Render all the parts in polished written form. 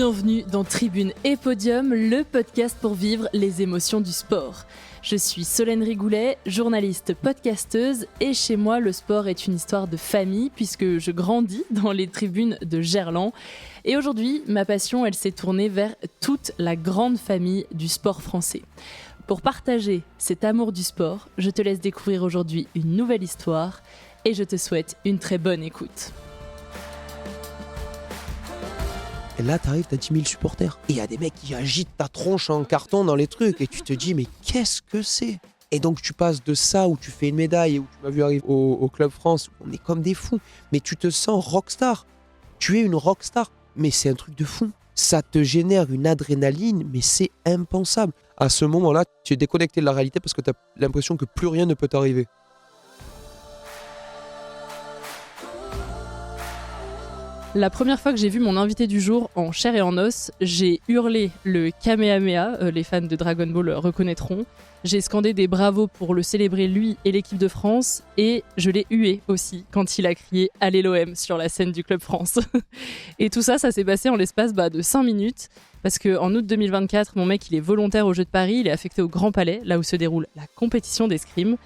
Bienvenue dans Tribune et Podium, le podcast pour vivre les émotions du sport. Je suis Solène Rigoulet, journaliste podcasteuse, et chez moi, le sport est une histoire de famille puisque je grandis dans les tribunes de Gerland. Et aujourd'hui, ma passion, elle s'est tournée vers toute la grande famille du sport français. Pour partager cet amour du sport, je te laisse découvrir aujourd'hui une nouvelle histoire et je te souhaite une très bonne écoute. Et là, t'arrives, t'as 10 000 supporters. Et il y a des mecs qui agitent ta tronche en carton dans les trucs. Et tu te dis, mais qu'est-ce que c'est ? Et donc, tu passes de ça où tu fais une médaille, où tu m'as vu arriver au Club France, où on est comme des fous. Mais tu te sens rockstar. Tu es une rockstar. Mais c'est un truc de fou. Ça te génère une adrénaline, mais c'est impensable. À ce moment-là, tu es déconnecté de la réalité parce que tu as l'impression que plus rien ne peut t'arriver. La première fois que j'ai vu mon invité du jour en chair et en os, j'ai hurlé le Kamehameha, les fans de Dragon Ball reconnaîtront. J'ai scandé des bravos pour le célébrer lui et l'équipe de France, et je l'ai hué aussi quand il a crié « Allez l'OM » sur la scène du Club France. Et tout ça, ça s'est passé en l'espace de 5 minutes, parce qu'en août 2024, mon mec il est volontaire aux Jeux de Paris, il est affecté au Grand Palais, là où se déroule la compétition d'escrime.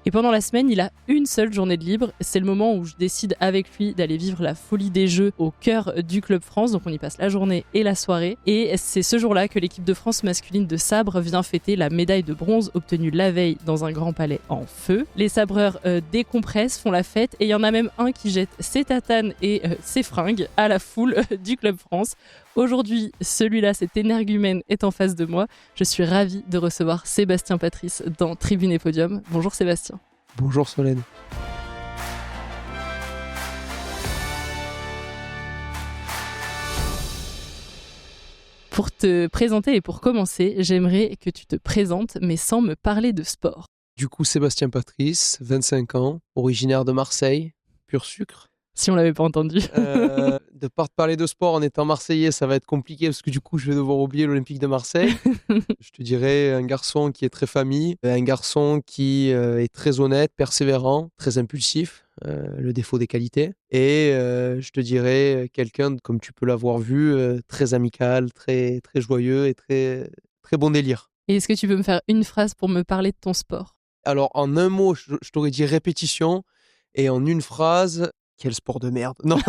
Et pendant la semaine, il a une seule journée de libre. C'est le moment où je décide avec lui d'aller vivre la folie des Jeux au cœur du Club France. Donc on y passe la journée et la soirée. Et c'est ce jour-là que l'équipe de France masculine de sabre vient fêter la médaille de bronze obtenue la veille dans un grand palais en feu. Les sabreurs décompressent, font la fête. Et il y en a même un qui jette ses tatanes et ses fringues à la foule du Club France. Aujourd'hui, celui-là, cet énergumène est en face de moi. Je suis ravie de recevoir Sébastien Patrice dans Tribune et Podium. Bonjour Sébastien. Bonjour Solène. Pour te présenter et pour commencer, j'aimerais que tu te présentes, mais sans me parler de sport. Du coup, Sébastien Patrice, 25 ans, originaire de Marseille, pur sucre. Si on l'avait pas entendu. De parler de sport en étant marseillais, ça va être compliqué parce que du coup, je vais devoir oublier l'Olympique de Marseille. Je te dirais un garçon qui est très famille, un garçon qui est très honnête, persévérant, très impulsif, le défaut des qualités. Et je te dirais quelqu'un, comme tu peux l'avoir vu, très amical, très, très joyeux et très, très bon délire. Et est-ce que tu peux me faire une phrase pour me parler de ton sport ? Alors, en un mot, je t'aurais dit répétition. Et en une phrase... Quel sport de merde. Non,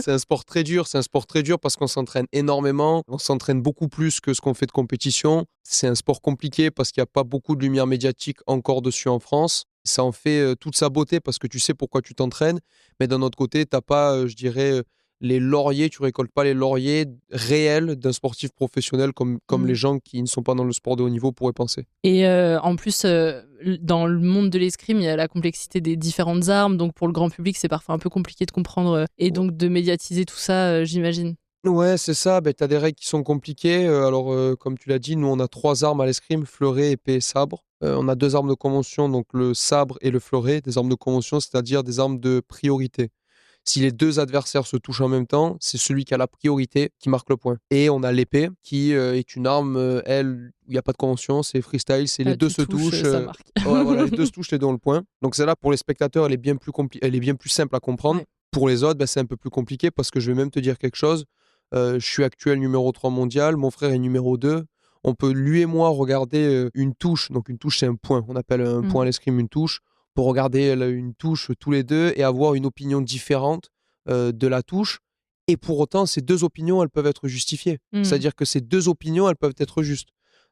c'est un sport très dur. C'est un sport très dur parce qu'on s'entraîne énormément. On s'entraîne beaucoup plus que ce qu'on fait de compétition. C'est un sport compliqué parce qu'il n'y a pas beaucoup de lumière médiatique encore dessus en France. Ça en fait toute sa beauté parce que tu sais pourquoi tu t'entraînes. Mais d'un autre côté, tu n'as pas, je dirais, les lauriers. Tu récoltes pas les lauriers réels d'un sportif professionnel comme les gens qui ne sont pas dans le sport de haut niveau pourraient penser. Et en plus, dans le monde de l'escrime, il y a la complexité des différentes armes. Donc pour le grand public, c'est parfois un peu compliqué de comprendre et donc de médiatiser tout ça, j'imagine. Ouais, c'est ça. Tu as des règles qui sont compliquées. Comme tu l'as dit, nous, on a 3 armes à l'escrime, fleuret, épée et sabre. On a 2 armes de convention, donc le sabre et le fleuret. Des armes de convention, c'est-à-dire des armes de priorité. Si les 2 adversaires se touchent en même temps, c'est celui qui a la priorité qui marque le point. Et on a l'épée qui est une arme, elle, où il n'y a pas de convention, c'est freestyle, c'est les deux se touchent. Ça marque. Ouais, voilà, les deux se touchent, les deux ont le point. Donc celle-là, pour les spectateurs, elle est bien plus simple à comprendre. Ouais. Pour les autres, c'est un peu plus compliqué parce que je vais même te dire quelque chose. Je suis actuel numéro 3 mondial, mon frère est numéro 2. On peut, lui et moi, regarder une touche. Donc une touche, c'est un point. On appelle un point à l'escrime une touche. Pour regarder une touche tous les deux et avoir une opinion différente de la touche. Et pour autant, ces 2 opinions, elles peuvent être justifiées. C'est-à-dire que ces 2 opinions, elles peuvent être justes.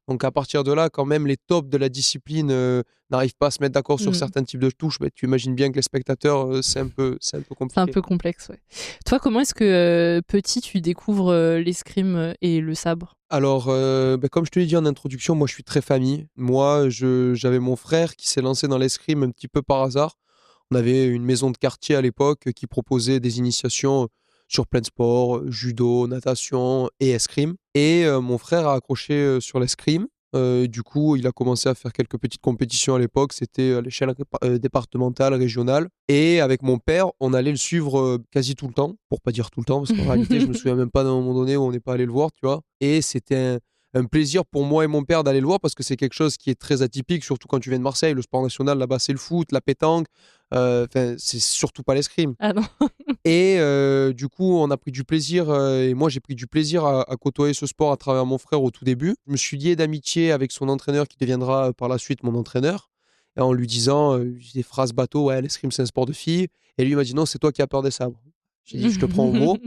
Donc à partir de là, quand même les tops de la discipline n'arrivent pas à se mettre d'accord sur certains types de touches, tu imagines bien que les spectateurs, c'est un peu compliqué. C'est un peu complexe, ouais. Toi, comment est-ce que petit, tu découvres l'escrime et le sabre ? Alors, comme je te l'ai dit en introduction, moi je suis très famille. Moi, j'avais mon frère qui s'est lancé dans l'escrime un petit peu par hasard. On avait une maison de quartier à l'époque qui proposait des initiations sur plein de sports, judo, natation et escrime. Et mon frère a accroché sur l'escrime. Du coup, il a commencé à faire quelques petites compétitions à l'époque. C'était à l'échelle départementale, régionale. Et avec mon père, on allait le suivre quasi tout le temps. Pour pas dire tout le temps, parce qu'en réalité, je me souviens même pas d'un moment donné où on n'est pas allé le voir, tu vois. Et c'était un plaisir pour moi et mon père d'aller le voir parce que c'est quelque chose qui est très atypique, surtout quand tu viens de Marseille. Le sport national là-bas, c'est le foot, la pétanque. C'est surtout pas l'escrime. Ah non. Et du coup, on a pris du plaisir, et moi j'ai pris du plaisir à côtoyer ce sport à travers mon frère au tout début. Je me suis lié d'amitié avec son entraîneur qui deviendra par la suite mon entraîneur, et en lui disant des phrases bateau, ouais, l'escrime c'est un sport de filles. Et lui il m'a dit non, c'est toi qui as peur des sabres. J'ai dit je te prends au mot.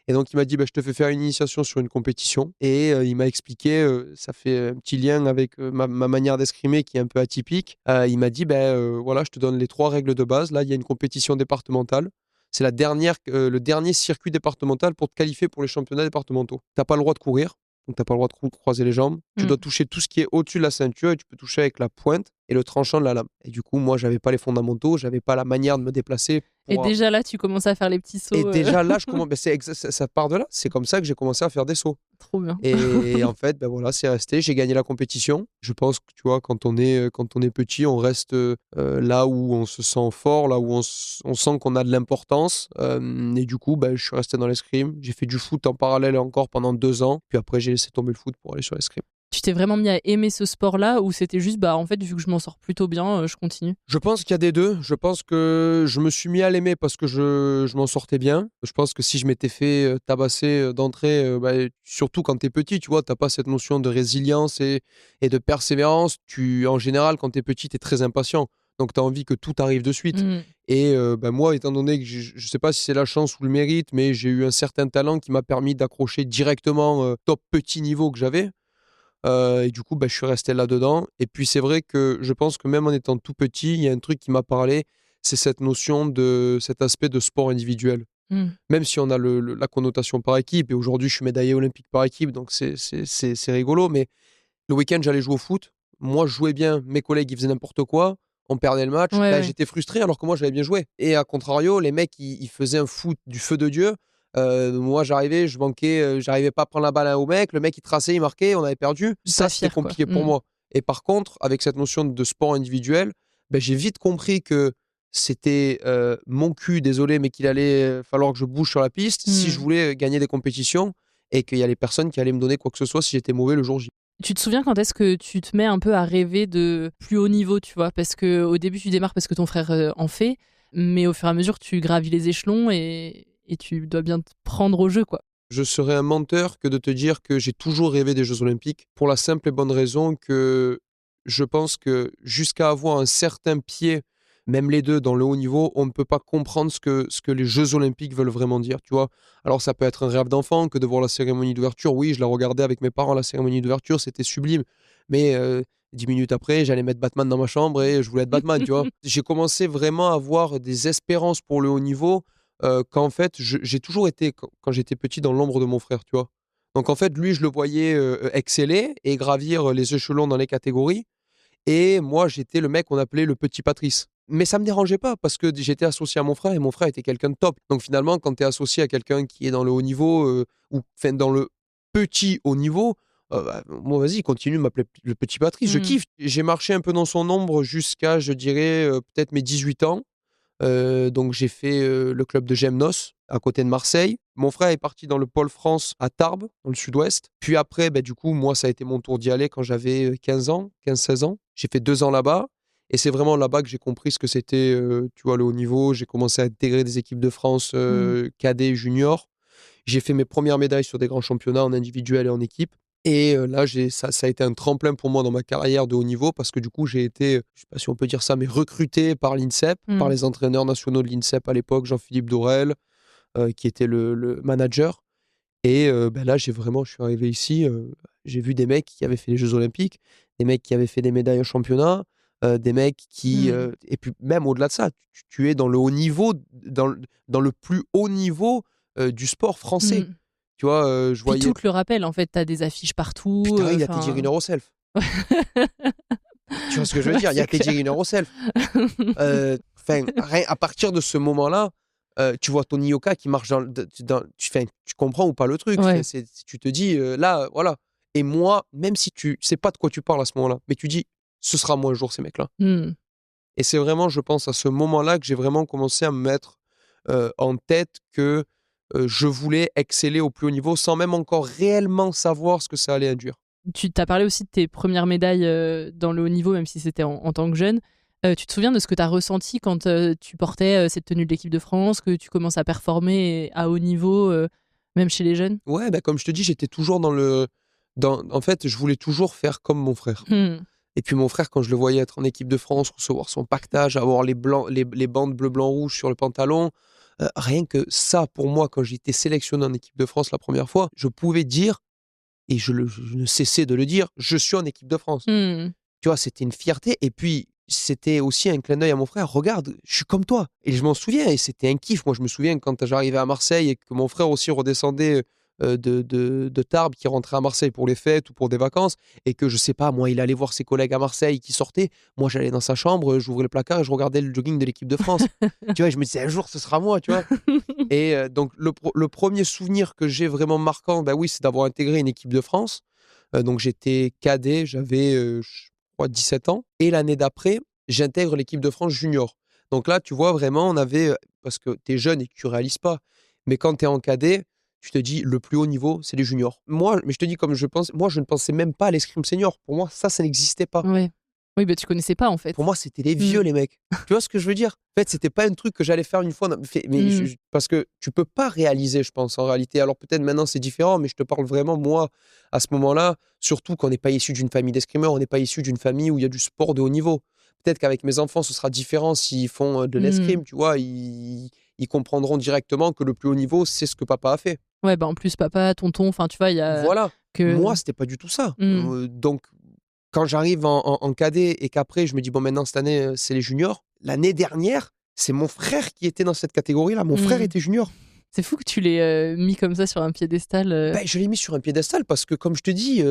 Et donc il m'a dit bah, je te fais faire une initiation sur une compétition. Et il m'a expliqué, ça fait un petit lien avec ma manière d'escrimer qui est un peu atypique. Il m'a dit voilà, je te donne les 3 règles de base. Là, il y a une compétition départementale. C'est le dernier circuit départemental pour te qualifier pour les championnats départementaux. Tu n'as pas le droit de courir, donc tu n'as pas le droit de croiser les jambes. Tu dois toucher tout ce qui est au-dessus de la ceinture et tu peux toucher avec la pointe et le tranchant de la lame. Et du coup, moi, j'avais pas les fondamentaux, j'avais pas la manière de me déplacer. Et déjà là, tu commences à faire les petits sauts. Et déjà là, je commence. Ça part de là. C'est comme ça que j'ai commencé à faire des sauts. Trop bien. Et en fait, voilà, c'est resté. J'ai gagné la compétition. Je pense que tu vois, quand on est petit, on reste là où on se sent fort, là où on sent qu'on a de l'importance. Et du coup, je suis resté dans l'escrime. J'ai fait du foot en parallèle encore pendant 2 ans. Puis après, j'ai laissé tomber le foot pour aller sur l'escrime. Tu t'es vraiment mis à aimer ce sport-là ou c'était juste, en fait, vu que je m'en sors plutôt bien, je continue? Je pense qu'il y a des deux. Je pense que je me suis mis à l'aimer parce que je m'en sortais bien. Je pense que si je m'étais fait tabasser d'entrée, surtout quand t'es petit, tu vois, t'as pas cette notion de résilience et de persévérance. En général, quand t'es petit, t'es très impatient. Donc t'as envie que tout arrive de suite. Et moi, étant donné que je sais pas si c'est la chance ou le mérite, mais j'ai eu un certain talent qui m'a permis d'accrocher directement top petit niveau que j'avais. Et du coup, je suis resté là-dedans. Et puis, c'est vrai que je pense que même en étant tout petit, il y a un truc qui m'a parlé, c'est cette notion de cet aspect de sport individuel. Même si on a la connotation par équipe, et aujourd'hui, je suis médaillé olympique par équipe, donc c'est rigolo. Mais le week-end, j'allais jouer au foot. Moi, je jouais bien. Mes collègues, ils faisaient n'importe quoi. On perdait le match. Ouais. J'étais frustré alors que moi, j'avais bien joué. Et à contrario, les mecs, ils faisaient un foot du feu de Dieu. Moi, j'arrivais, je manquais, j'arrivais pas à prendre la balle au mec. Le mec, il traçait, il marquait, on avait perdu. Ça, c'était compliqué pour moi. Et par contre, avec cette notion de sport individuel, j'ai vite compris que c'était mon cul, désolé, mais qu'il allait falloir que je bouge sur la piste si je voulais gagner des compétitions et qu'il y a les personnes qui allaient me donner quoi que ce soit si j'étais mauvais le jour J. Tu te souviens quand est-ce que tu te mets un peu à rêver de plus haut niveau, tu vois? Parce qu'au début, tu démarres parce que ton frère en fait, mais au fur et à mesure, tu gravis les échelons et tu dois bien te prendre au jeu, quoi. Je serais un menteur que de te dire que j'ai toujours rêvé des Jeux Olympiques pour la simple et bonne raison que je pense que jusqu'à avoir un certain pied, même les deux dans le haut niveau, on ne peut pas comprendre ce que les Jeux Olympiques veulent vraiment dire, tu vois. Alors ça peut être un rêve d'enfant que de voir la cérémonie d'ouverture. Oui, je la regardais avec mes parents, la cérémonie d'ouverture, c'était sublime. Mais 10 minutes après, j'allais mettre Batman dans ma chambre et je voulais être Batman, tu vois. J'ai commencé vraiment à avoir des espérances pour le haut niveau qu'en fait, j'ai toujours été, quand j'étais petit, dans l'ombre de mon frère, tu vois. Donc en fait, lui, je le voyais exceller et gravir les échelons dans les catégories. Et moi, j'étais le mec qu'on appelait le petit Patrice. Mais ça me dérangeait pas parce que j'étais associé à mon frère et mon frère était quelqu'un de top. Donc finalement, quand tu es associé à quelqu'un qui est dans le haut niveau ou dans le petit haut niveau, moi, vas-y, continue de m'appeler le petit Patrice. Je kiffe. J'ai marché un peu dans son ombre jusqu'à, je dirais, peut-être mes 18 ans. Donc j'ai fait le club de Gemnos à côté de Marseille. Mon frère est parti dans le pôle France à Tarbes, dans le sud-ouest. Puis après, du coup, moi, ça a été mon tour d'y aller quand j'avais 15 ans, 15-16 ans. J'ai fait 2 ans là-bas. Et c'est vraiment là-bas que j'ai compris ce que c'était, tu vois, le haut niveau. J'ai commencé à intégrer des équipes de France cadets, juniors. J'ai fait mes premières médailles sur des grands championnats en individuel et en équipe. Et là, ça a été un tremplin pour moi dans ma carrière de haut niveau parce que du coup, j'ai été, je sais pas si on peut dire ça, mais recruté par l'INSEP, par les entraîneurs nationaux de l'INSEP à l'époque, Jean-Philippe Dorel, qui était le manager. Et là, je suis arrivé ici, j'ai vu des mecs qui avaient fait les Jeux Olympiques, des mecs qui avaient fait des médailles au championnat, des mecs qui... et puis même au-delà de ça, tu es dans le haut niveau, dans le plus haut niveau du sport français. Tu vois, je voyais... Puis tout le rappel, en fait, t'as des affiches partout. Puis t'arrives, il y a Teddy Riner au self. Tu vois ce que je veux dire? Il y a Teddy Riner au self. À partir de ce moment-là, tu vois Tony Yoka qui marche tu comprends ou pas le truc. Ouais. Tu te dis, là, voilà. Et moi, même si tu sais pas de quoi tu parles à ce moment-là, mais tu dis, ce sera moi un jour, ces mecs-là. Et c'est vraiment, je pense, à ce moment-là que j'ai vraiment commencé à me mettre en tête que je voulais exceller au plus haut niveau sans même encore réellement savoir ce que ça allait induire. Tu t'as parlé aussi de tes premières médailles dans le haut niveau, même si c'était en tant que jeune. Tu te souviens de ce que tu as ressenti quand tu portais cette tenue de l'équipe de France, que tu commences à performer à haut niveau, même chez les jeunes? Ouais, comme je te dis, j'étais toujours en fait, je voulais toujours faire comme mon frère. Et puis mon frère, quand je le voyais être en équipe de France, recevoir son pactage, avoir les bandes bleu, blanc, rouge sur le pantalon, rien que ça, pour moi, quand j'ai été sélectionné en équipe de France la première fois, je pouvais dire, et je ne cessais de le dire, je suis en équipe de France. Tu vois, c'était une fierté. Et puis, c'était aussi un clin d'œil à mon frère. Regarde, je suis comme toi. Et je m'en souviens. Et c'était un kiff. Moi, je me souviens quand j'arrivais à Marseille et que mon frère aussi redescendait de Tarbes, qui rentrait à Marseille pour les fêtes ou pour des vacances. Et que, je sais pas, moi, il allait voir ses collègues à Marseille qui sortaient. Moi, j'allais dans sa chambre, j'ouvrais le placard et je regardais le jogging de l'équipe de France. Tu vois, je me disais, un jour, ce sera moi, tu vois. Et donc, le premier souvenir que j'ai vraiment marquant, oui, c'est d'avoir intégré une équipe de France. Donc, j'étais cadet, j'avais, je crois, 17 ans. Et l'année d'après, j'intègre l'équipe de France junior. Donc là, tu vois, vraiment, on avait, parce que tu es jeune et que tu réalises pas, mais quand tu es en cadet, tu te dis, le plus haut niveau, c'est les juniors. Moi, mais je te dis, comme je pense, moi, je ne pensais même pas à l'escrime senior. Pour moi, ça n'existait pas. Ouais. Oui, tu connaissais pas, en fait. Pour moi, c'était les vieux, les mecs. Tu vois ce que je veux dire? En fait, c'était pas un truc que j'allais faire une fois. Mais parce que tu peux pas réaliser, je pense, en réalité. Alors peut-être maintenant, c'est différent, mais je te parle vraiment, moi, à ce moment-là, surtout qu'on n'est pas issu d'une famille d'escrimeurs, on n'est pas issu d'une famille où il y a du sport de haut niveau. Peut-être qu'avec mes enfants, ce sera différent s'ils font de l'escrime, tu vois. Ils comprendront directement que le plus haut niveau, c'est ce que papa a fait. Ouais, en plus, papa, tonton, enfin, tu vois, il y a... Voilà. Moi, c'était pas du tout ça. Donc, quand j'arrive en cadet et qu'après, je me dis, bon, maintenant, cette année, c'est les juniors. L'année dernière, c'est mon frère qui était dans cette catégorie-là. Mon frère était junior. C'est fou que tu l'aies mis comme ça sur un piédestal. Je l'ai mis sur un piédestal parce que, comme je te dis,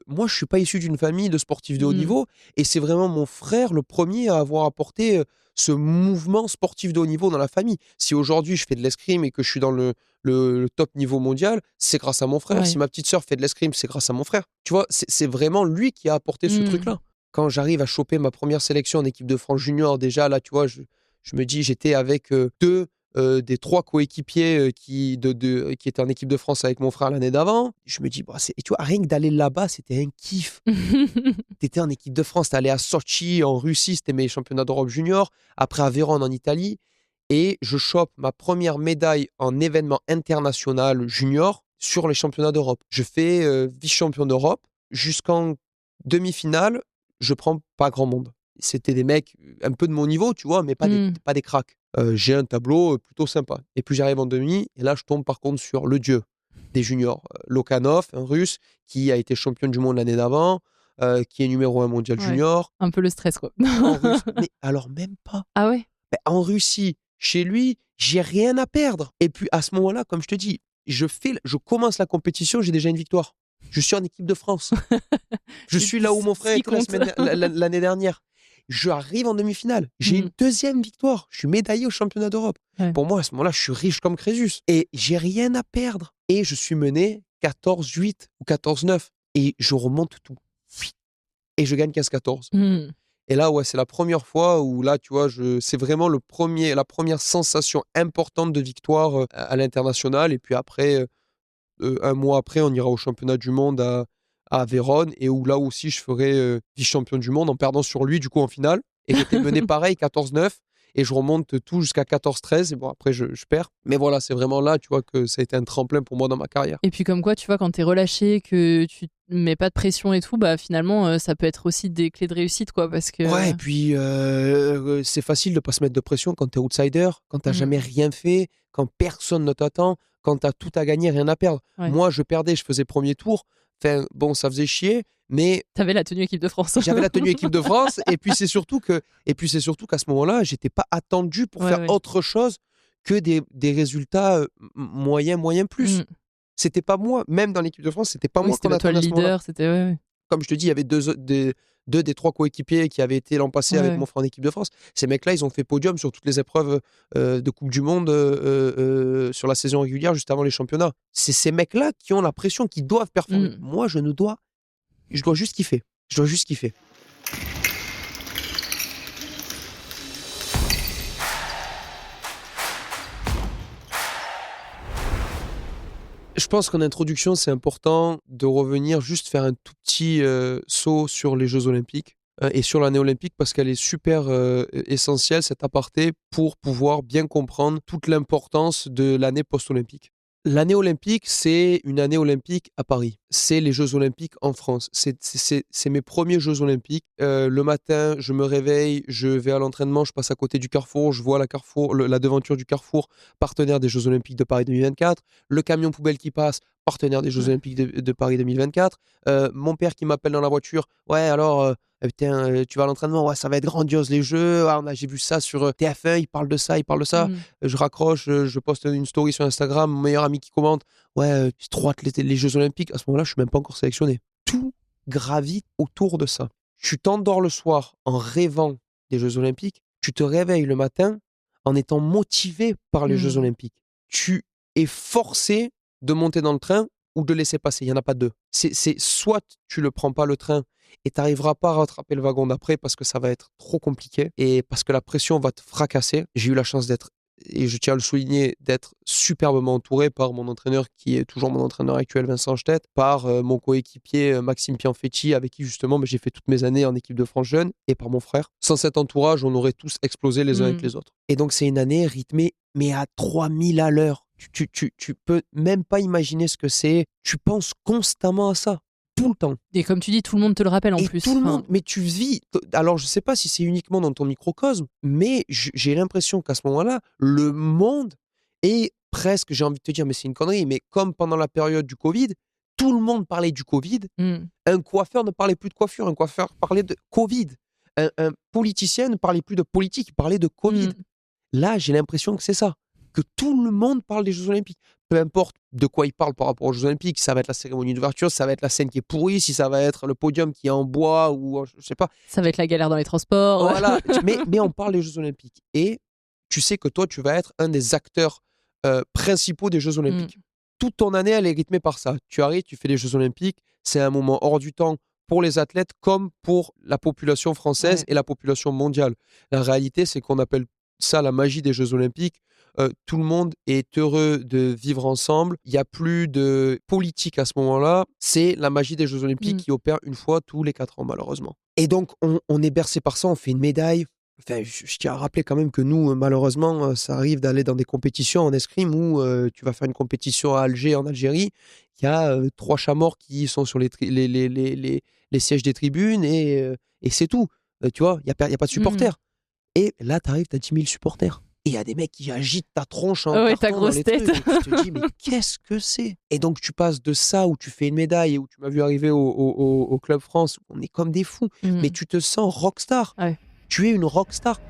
moi, je suis pas issu d'une famille de sportifs de haut niveau. Et c'est vraiment mon frère le premier à avoir apporté ce mouvement sportif de haut niveau dans la famille. Si aujourd'hui, je fais de l'escrime et que je suis dans le top niveau mondial, c'est grâce à mon frère. Ouais. Si ma petite sœur fait de l'escrime, c'est grâce à mon frère. Tu vois, c'est vraiment lui qui a apporté ce truc-là. Quand j'arrive à choper ma première sélection en équipe de France junior, déjà, là, tu vois, je me dis, j'étais avec deux des 3 coéquipiers qui étaient en équipe de France avec mon frère l'année d'avant. Je me dis, tu vois, rien que d'aller là-bas, c'était un kiff. T'étais en équipe de France, t'allais à Sochi, en Russie, c'était mes championnats d'Europe junior. Après à Vérone, en Italie. Et je chope ma première médaille en événement international junior sur les championnats d'Europe. Je fais vice-champion d'Europe. Jusqu'en demi-finale, je prends pas grand monde. C'était des mecs un peu de mon niveau, tu vois, mais pas des cracks. J'ai un tableau plutôt sympa. Et puis j'arrive en demi, et là je tombe par contre sur le dieu des juniors, Lokanov, un russe qui a été champion du monde l'année d'avant, qui est numéro 1 mondial junior. Un peu le stress, quoi. En Russe, mais alors même pas. Ah ouais? En Russie, chez lui, j'ai rien à perdre. Et puis à ce moment-là, comme je te dis, je commence la compétition, j'ai déjà une victoire. Je suis en équipe de France. Je suis là où mon frère était l'année dernière. J'arrive en demi-finale. J'ai une deuxième victoire. Je suis médaillé au championnat d'Europe. Ouais. Pour moi, à ce moment-là, je suis riche comme Crésus. Et j'ai rien à perdre. Et je suis mené 14-8 ou 14-9. Et je remonte tout. Et je gagne 15-14. Et là, ouais, c'est la première fois où là, tu vois, c'est vraiment la première sensation importante de victoire à l'international. Et puis après, un mois après, on ira au championnat du monde à Vérone, et où là aussi je ferai vice-champion du monde en perdant sur lui du coup en finale, et j'étais mené pareil 14-9 et je remonte tout jusqu'à 14-13 et bon après je perds, mais voilà, c'est vraiment là, tu vois, que ça a été un tremplin pour moi dans ma carrière. Et puis comme quoi, tu vois, quand t'es relâché, que tu mets pas de pression et tout, finalement ça peut être aussi des clés de réussite, quoi, parce que... Ouais, et puis c'est facile de pas se mettre de pression quand t'es outsider, quand t'as jamais rien fait, quand personne ne t'attend, quand t'as tout à gagner, rien à perdre. Ouais. Moi, je perdais, je faisais premier tour. Enfin, bon, ça faisait chier, mais... T'avais la tenue équipe de France. J'avais la tenue équipe de France, et puis c'est surtout qu'à ce moment-là, j'étais pas attendu pour faire autre chose que des résultats moyens plus. C'était pas moi, même dans l'équipe de France, c'était pas moi qu'on attendait à ce moment-là. C'était Comme je te dis, il y avait deux des 3 coéquipiers qui avaient été l'an passé avec mon frère en équipe de France. Ces mecs-là, ils ont fait podium sur toutes les épreuves de Coupe du Monde sur la saison régulière juste avant les championnats. C'est ces mecs-là qui ont la pression, qui doivent performer. Moi, je dois juste kiffer. Je dois juste kiffer. Je pense qu'en introduction, c'est important de revenir juste faire un tout petit saut sur les Jeux Olympiques et sur l'année olympique parce qu'elle est super essentielle, cet aparté, pour pouvoir bien comprendre toute l'importance de l'année post-olympique. L'année olympique, c'est une année olympique à Paris. C'est les Jeux olympiques en France. C'est mes premiers Jeux olympiques. Le matin, je me réveille, je vais à l'entraînement, je passe à côté du Carrefour, je vois la devanture du Carrefour, partenaire des Jeux olympiques de Paris 2024. Le camion poubelle qui passe, partenaire des Jeux olympiques de Paris 2024. Mon père qui m'appelle dans la voiture. Ouais, alors, putain, tu vas à l'entraînement, ouais, ça va être grandiose les Jeux. Ah, j'ai vu ça sur TF1, il parle de ça, il parle de ça. Je raccroche, je poste une story sur Instagram, mon meilleur ami qui commente. Ouais, j'ai trop hâte les Jeux Olympiques. À ce moment-là, je suis même pas encore sélectionné. Tout gravite autour de ça. Tu t'endors le soir en rêvant des Jeux Olympiques. Tu te réveilles le matin en étant motivé par les Jeux Olympiques. Tu es forcé de monter dans le train ou de laisser passer. Il n'y en a pas deux. C'est soit tu le prends pas le train et tu n'arriveras pas à rattraper le wagon d'après parce que ça va être trop compliqué et parce que la pression va te fracasser. J'ai eu la chance d'être, et je tiens à le souligner, d'être superbement entouré par mon entraîneur qui est toujours mon entraîneur actuel, Vincent Stett, par mon coéquipier Maxime Pianfetti, avec qui justement j'ai fait toutes mes années en équipe de France jeune, et par mon frère. Sans cet entourage, on aurait tous explosé les uns avec les autres. Et donc c'est une année rythmée, mais à 3000 à l'heure. Tu peux même pas imaginer ce que c'est. Tu penses constamment à ça. Tout le temps. Et comme tu dis, tout le monde te le rappelle en plus. Tout le monde, mais tu vis. Alors, je sais pas si c'est uniquement dans ton microcosme, mais j'ai l'impression qu'à ce moment-là, le monde est presque, j'ai envie de te dire, mais c'est une connerie, mais comme pendant la période du Covid, tout le monde parlait du Covid. Un coiffeur ne parlait plus de coiffure, un coiffeur parlait de Covid. Un politicien ne parlait plus de politique, il parlait de Covid. Là, j'ai l'impression que c'est ça. Que tout le monde parle des Jeux Olympiques. Peu importe de quoi il parle par rapport aux Jeux Olympiques, ça va être la cérémonie d'ouverture, ça va être la scène qui est pourrie, si ça va être le podium qui est en bois ou je sais pas. Ça va être la galère dans les transports. Voilà, mais on parle des Jeux Olympiques. Et tu sais que toi, tu vas être un des acteurs principaux des Jeux Olympiques. Toute ton année, elle est rythmée par ça. Tu arrives, tu fais les Jeux Olympiques, c'est un moment hors du temps pour les athlètes comme pour la population française et la population mondiale. La réalité, c'est qu'on appelle ça la magie des Jeux Olympiques. Tout le monde est heureux de vivre ensemble. Il n'y a plus de politique à ce moment-là. C'est la magie des Jeux Olympiques qui opère une fois tous les 4 ans, malheureusement. Et donc, on est bercé par ça, on fait une médaille. Enfin, je tiens à rappeler quand même que nous, malheureusement, ça arrive d'aller dans des compétitions en escrime où tu vas faire une compétition à Alger, en Algérie. Il y a 3 chats morts qui sont sur les sièges des tribunes et c'est tout. Tu vois, il n'y a pas de supporters. Et là, tu arrives, tu as 10 000 supporters. Et il y a des mecs qui agitent ta tronche en carton ta grosse dans les tête. trucs. Et tu te dis, mais qu'est-ce que c'est? Et donc, tu passes de ça où tu fais une médaille et où tu m'as vu arriver au Club France, où on est comme des fous. Mais tu te sens rockstar. Ouais. Tu es une rockstar.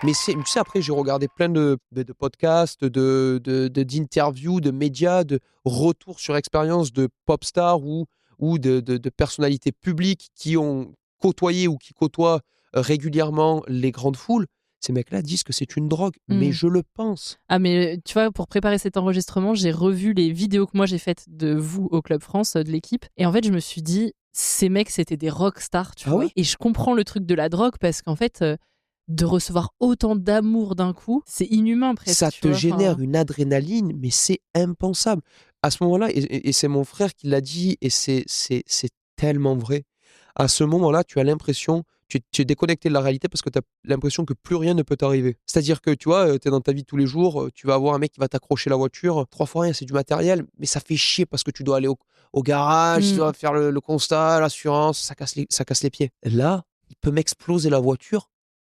Mais tu sais, après, j'ai regardé plein de podcasts, d'interviews, de médias, de retours sur expérience de pop stars ou de personnalités publiques qui ont côtoyé ou qui côtoient régulièrement les grandes foules. Ces mecs-là disent que c'est une drogue, mais je le pense. Ah, mais tu vois, pour préparer cet enregistrement, j'ai revu les vidéos que moi j'ai faites de vous au Club France, de l'équipe. Et en fait, je me suis dit, ces mecs, c'était des rockstars, tu vois. Oui. Et je comprends le truc de la drogue parce qu'en fait, de recevoir autant d'amour d'un coup, c'est inhumain presque. Ça te génère une adrénaline, mais c'est impensable. À ce moment-là, et c'est mon frère qui l'a dit, et c'est tellement vrai. À ce moment-là, tu as l'impression, tu es déconnecté de la réalité parce que tu as l'impression que plus rien ne peut t'arriver. C'est-à-dire que tu vois, tu es dans ta vie de tous les jours, tu vas avoir un mec qui va t'accrocher la voiture, 3 fois rien, c'est du matériel, mais ça fait chier parce que tu dois aller au garage, tu dois faire le constat, l'assurance, ça casse les pieds. Là, il peut m'exploser la voiture,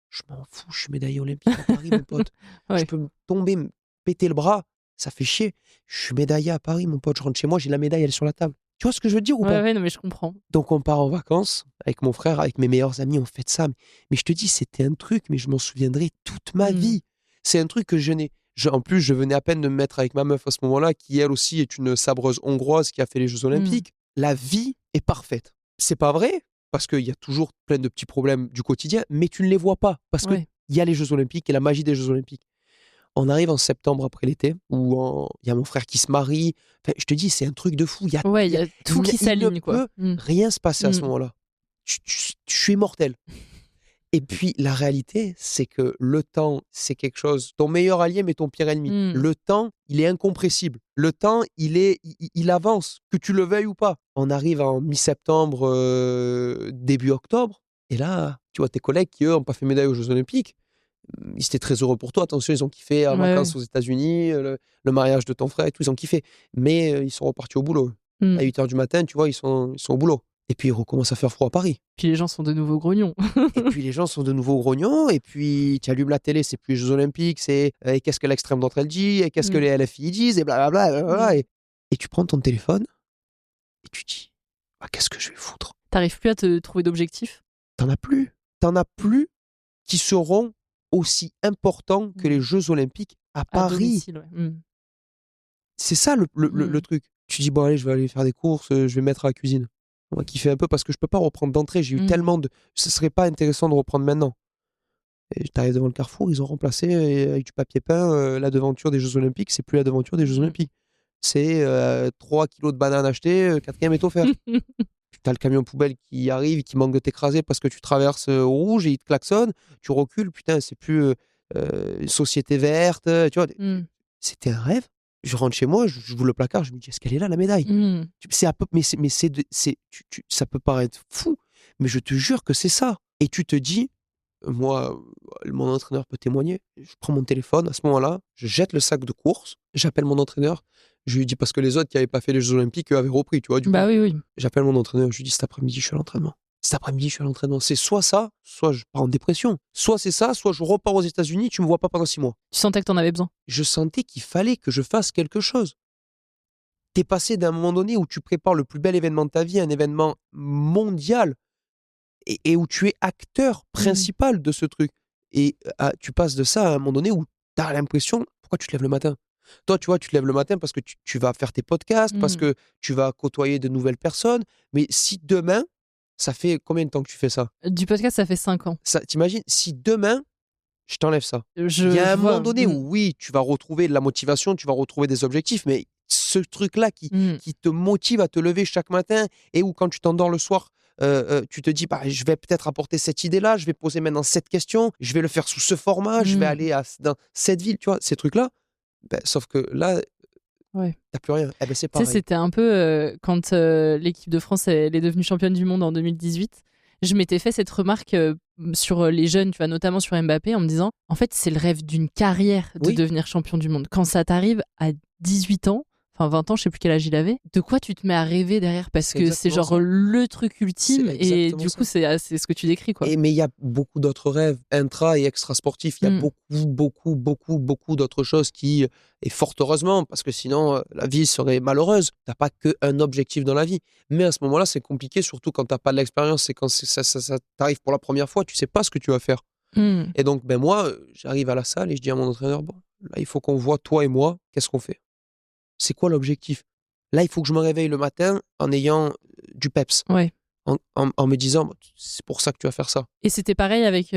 je m'en fous, je suis médaillé olympique à Paris, mon pote. Je peux me tomber, me péter le bras, ça fait chier. Je suis médaillé à Paris, mon pote, je rentre chez moi, j'ai la médaille, elle est sur la table. Tu vois ce que je veux dire ou pas? Ouais, non, mais je comprends. Donc on part en vacances avec mon frère, avec mes meilleurs amis, on fait ça. Mais je te dis, c'était un truc, mais je m'en souviendrai toute ma vie. C'est un truc que en plus, je venais à peine de me mettre avec ma meuf à ce moment-là, qui elle aussi est une sabreuse hongroise qui a fait les Jeux Olympiques. La vie est parfaite. C'est pas vrai, parce qu'il y a toujours plein de petits problèmes du quotidien, mais tu ne les vois pas, parce qu'il y a les Jeux Olympiques et la magie des Jeux Olympiques. On arrive en septembre après l'été, où il y a mon frère qui se marie. Enfin, je te dis, c'est un truc de fou. Il y a tout qui s'aligne, quoi. Rien se passer à ce moment-là. Je suis immortel. Et puis, la réalité, c'est que le temps, c'est quelque chose, ton meilleur allié, mais ton pire ennemi. Le temps, il est incompressible. Le temps, il avance, que tu le veuilles ou pas. On arrive en mi-septembre, début octobre, et là, tu vois tes collègues qui, eux, n'ont pas fait médaille aux Jeux Olympiques. Ils étaient très heureux pour toi. Attention, ils ont kiffé en vacances aux États-Unis, le mariage de ton frère et tout, ils ont kiffé. Mais ils sont repartis au boulot. À 8 h du matin, tu vois, ils sont au boulot. Et puis, il recommence à faire froid à Paris. Puis les gens sont de nouveau grognons. Et puis, les gens sont de nouveau grognons. Et puis, tu allumes la télé, c'est plus les Jeux Olympiques, c'est et qu'est-ce que l'extrême d'entre elles dit, et qu'est-ce que les LFI disent, et blablabla. Et tu prends ton téléphone, et tu dis, ah, qu'est-ce que je vais foutre? T'arrives plus à te trouver d'objectifs? T'en as plus. T'en as plus qui seront aussi importants que les Jeux Olympiques à Paris. Domicile, C'est ça le truc. Tu dis, bon, allez, je vais aller faire des courses, je vais mettre à la cuisine. On va kiffer un peu parce que je peux pas reprendre d'entrée. J'ai eu tellement de. Ce serait pas intéressant de reprendre maintenant. Et t'arrives devant le Carrefour, ils ont remplacé avec du papier peint la devanture des Jeux Olympiques. C'est plus la devanture des Jeux Olympiques. C'est 3 kilos de bananes achetées, quatrième est offert. T'as le camion poubelle qui arrive, qui manque de t'écraser parce que tu traverses au rouge et il te klaxonne. Tu recules, putain, c'est plus une société verte. Tu vois, c'était un rêve. Je rentre chez moi, j'ouvre le placard, je me dis, est-ce qu'elle est là, la médaille? C'est un peu, mais ça peut paraître fou, mais je te jure que c'est ça. Et tu te dis, moi, mon entraîneur peut témoigner, je prends mon téléphone, à ce moment-là, je jette le sac de course, j'appelle mon entraîneur, je lui dis, parce que les autres qui n'avaient pas fait les Jeux Olympiques, eux avaient repris, tu vois, du coup. Oui. J'appelle mon entraîneur, je lui dis, cet après-midi, je suis à l'entraînement. Cet après-midi, je suis à l'entraînement. C'est soit ça, soit je pars en dépression. Soit c'est ça, soit je repars aux États-Unis, tu me vois pas pendant 6 mois. Tu sentais que t'en avais besoin? Je sentais qu'il fallait que je fasse quelque chose. T'es passé d'un moment donné où tu prépares le plus bel événement de ta vie, un événement mondial, et où tu es acteur principal de ce truc. Et tu passes de ça à un moment donné où tu as l'impression, pourquoi tu te lèves le matin? Toi, tu vois, tu te lèves le matin parce que tu vas faire tes podcasts, parce que tu vas côtoyer de nouvelles personnes. Mais si demain, ça fait combien de temps que tu fais ça? Du podcast, ça fait 5 ans. T'imagines, si demain, je t'enlève ça. Il y a un moment donné où, oui, tu vas retrouver de la motivation, tu vas retrouver des objectifs, mais ce truc-là qui te motive à te lever chaque matin et où quand tu t'endors le soir, tu te dis, bah, je vais peut-être apporter cette idée-là, je vais poser maintenant cette question, je vais le faire sous ce format, je vais aller dans cette ville, tu vois, ces trucs-là. Ben, sauf que là, t'as plus rien. Eh ben, c'est pareil. Tu sais, c'était un peu quand l'équipe de France elle est devenue championne du monde en 2018. Je m'étais fait cette remarque sur les jeunes, tu vois, notamment sur Mbappé, en me disant, en fait, c'est le rêve d'une carrière de devenir champion du monde. Quand ça t'arrive à 18 ans, enfin 20 ans, je sais plus quel âge il avait, de quoi tu te mets à rêver derrière? Parce que c'est genre le truc ultime et du coup, c'est ce que tu décris, quoi. Mais il y a beaucoup d'autres rêves, intra et extra-sportifs. Il y a beaucoup d'autres choses qui, et fort heureusement, parce que sinon, la vie serait malheureuse. T'as pas qu'un objectif dans la vie. Mais à ce moment-là, c'est compliqué, surtout quand t'as pas de l'expérience. C'est quand ça t'arrive pour la première fois, tu sais pas ce que tu vas faire. Et donc, ben moi, j'arrive à la salle et je dis à mon entraîneur, bon, là, il faut qu'on voit, toi et moi, qu'est-ce qu'on fait? C'est quoi l'objectif? Là, il faut que je me réveille le matin en ayant du peps. Ouais. En me disant, c'est pour ça que tu vas faire ça. Et c'était pareil avec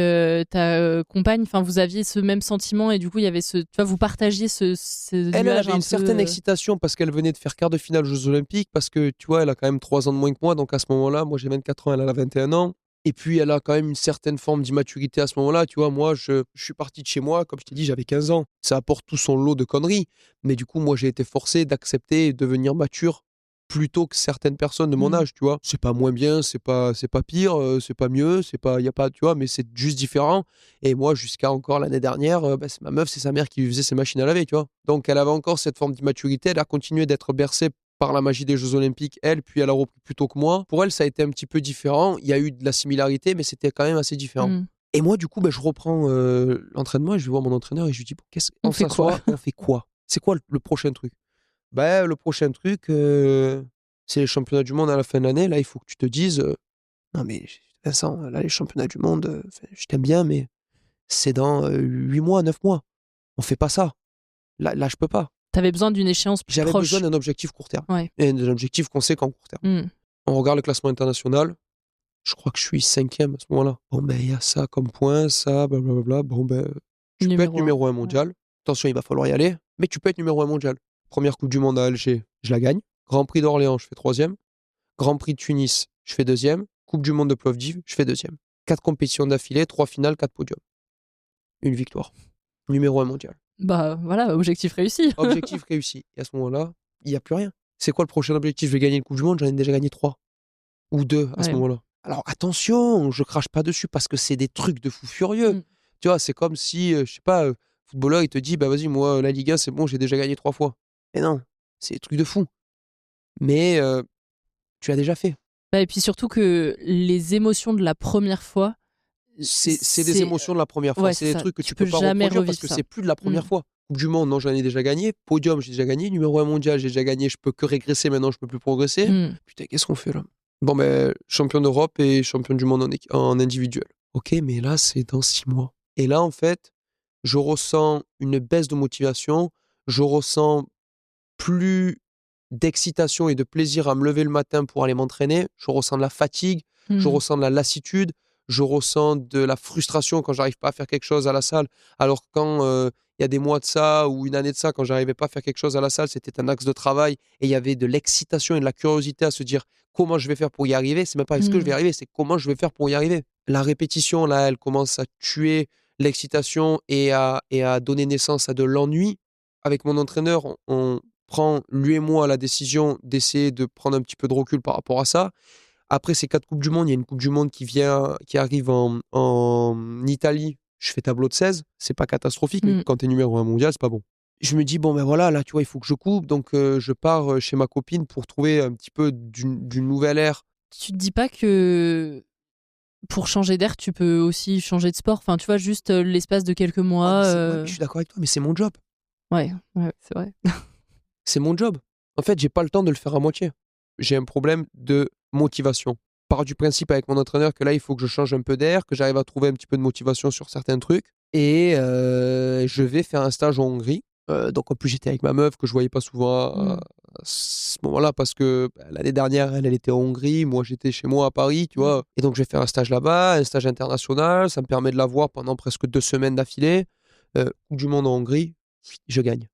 ta compagne, enfin, vous aviez ce même sentiment et du coup, il y avait tu vois, vous partagiez ce Elle nuage avait une certaine excitation parce qu'elle venait de faire quart de finale aux Jeux Olympiques, parce que, tu vois, elle a quand même 3 ans de moins que moi, donc à ce moment-là, moi j'ai 24 ans, elle a 21 ans. Et puis, elle a quand même une certaine forme d'immaturité à ce moment-là. Tu vois, moi, je suis parti de chez moi, comme je t'ai dit, j'avais 15 ans. Ça apporte tout son lot de conneries. Mais du coup, moi, j'ai été forcé d'accepter et de devenir mature plus tôt que certaines personnes de mon âge, tu vois. C'est pas moins bien, c'est pas pire, c'est pas mieux, y a pas, tu vois, mais c'est juste différent. Et moi, jusqu'à encore l'année dernière, c'est ma meuf, c'est sa mère qui lui faisait ses machines à laver, tu vois. Donc, elle avait encore cette forme d'immaturité. Elle a continué d'être bercée par la magie des Jeux Olympiques, elle, puis elle a repris plus tôt que moi. Pour elle, ça a été un petit peu différent. Il y a eu de la similarité, mais c'était quand même assez différent. Et moi, du coup, je reprends l'entraînement et je vais voir mon entraîneur et je lui dis, on s'assoit, on fait quoi? C'est quoi le prochain truc? Le prochain truc, c'est les championnats du monde à la fin de l'année. Là, il faut que tu te dises, non mais Vincent, là, les championnats du monde, je t'aime bien, mais c'est dans 8 mois, 9 mois. On fait pas ça. Là, je peux pas. T'avais besoin d'une échéance plus proche. J'avais besoin d'un objectif court terme. Ouais. Et d'un objectif conséquent court terme. On regarde le classement international. Je crois que je suis 5e à ce moment-là. Bon, il y a ça comme point, ça, blablabla. Bon, tu peux être numéro 1 mondial. Ouais. Attention, il va falloir y aller. Mais tu peux être numéro 1 mondial. Première Coupe du Monde à Alger, je la gagne. Grand Prix d'Orléans, je fais 3e. Grand Prix de Tunis, je fais 2e. Coupe du Monde de Plovdiv, je fais 2e. 4 compétitions d'affilée, 3 finales, 4 podiums. Une victoire. Numéro 1 mondial. Bah voilà, objectif réussi. Objectif réussi. Et à ce moment-là, il n'y a plus rien. C'est quoi le prochain objectif? Je vais gagner une Coupe du Monde, j'en ai déjà gagné 3. Ou 2 à ce moment-là. Alors attention, je crache pas dessus parce que c'est des trucs de fou furieux. Tu vois, c'est comme si, je sais pas, footballeur, il te dit, bah vas-y, moi, la Ligue 1, c'est bon, j'ai déjà gagné 3 fois. Mais non, c'est des trucs de fou. Mais tu as déjà fait. Bah, et puis surtout que les émotions de la première fois, c'est des émotions de la première fois. Ouais, c'est des ça. trucs que Tu tu peux peux pas jamais reproduire revivre parce que ça. c'est plus de la première fois. Coupe du Monde, non, j'en ai déjà gagné. Podium, j'ai déjà gagné. Numéro 1 mondial, j'ai déjà gagné. Je peux que régresser maintenant, je peux plus progresser. Putain, qu'est-ce qu'on fait là? Bon, ben, champion d'Europe et champion du monde en individuel. Ok, mais là, c'est dans 6 mois. Et là, en fait, je ressens une baisse de motivation. Je ressens plus d'excitation et de plaisir à me lever le matin pour aller m'entraîner. Je ressens de la fatigue, je ressens de la lassitude, je ressens de la frustration quand j'arrive pas à faire quelque chose à la salle. Alors quand il y a des mois de ça ou une année de ça, quand j'arrivais pas à faire quelque chose à la salle, c'était un axe de travail et il y avait de l'excitation et de la curiosité à se dire comment je vais faire pour y arriver. C'est même pas est-ce que je vais y arriver, c'est comment je vais faire pour y arriver. La répétition, là, elle commence à tuer l'excitation et à donner naissance à de l'ennui. Avec mon entraîneur, on prend, lui et moi, la décision d'essayer de prendre un petit peu de recul par rapport à ça. Après ces 4 Coupes du Monde, il y a une Coupe du Monde qui arrive en Italie. Je fais tableau de 16. C'est pas catastrophique, mais quand tu es numéro 1 mondial, c'est pas bon. Je me dis, bon, ben voilà, là, tu vois, il faut que je coupe. Donc, je pars chez ma copine pour trouver un petit peu d'une nouvelle ère. Tu te dis pas que pour changer d'air, tu peux aussi changer de sport? Enfin, tu vois, juste l'espace de quelques mois. Je suis d'accord avec toi, mais c'est mon job. Ouais, c'est vrai. C'est mon job. En fait, j'ai pas le temps de le faire à moitié. J'ai un problème de motivation. Je pars du principe avec mon entraîneur que là, il faut que je change un peu d'air, que j'arrive à trouver un petit peu de motivation sur certains trucs. Et je vais faire un stage en Hongrie. Donc en plus, j'étais avec ma meuf que je voyais pas souvent à ce moment-là parce que l'année dernière, elle était en Hongrie. Moi, j'étais chez moi à Paris, tu vois. Et donc, je vais faire un stage là-bas, un stage international. Ça me permet de la voir pendant presque 2 semaines d'affilée. Coupe du monde en Hongrie, je gagne.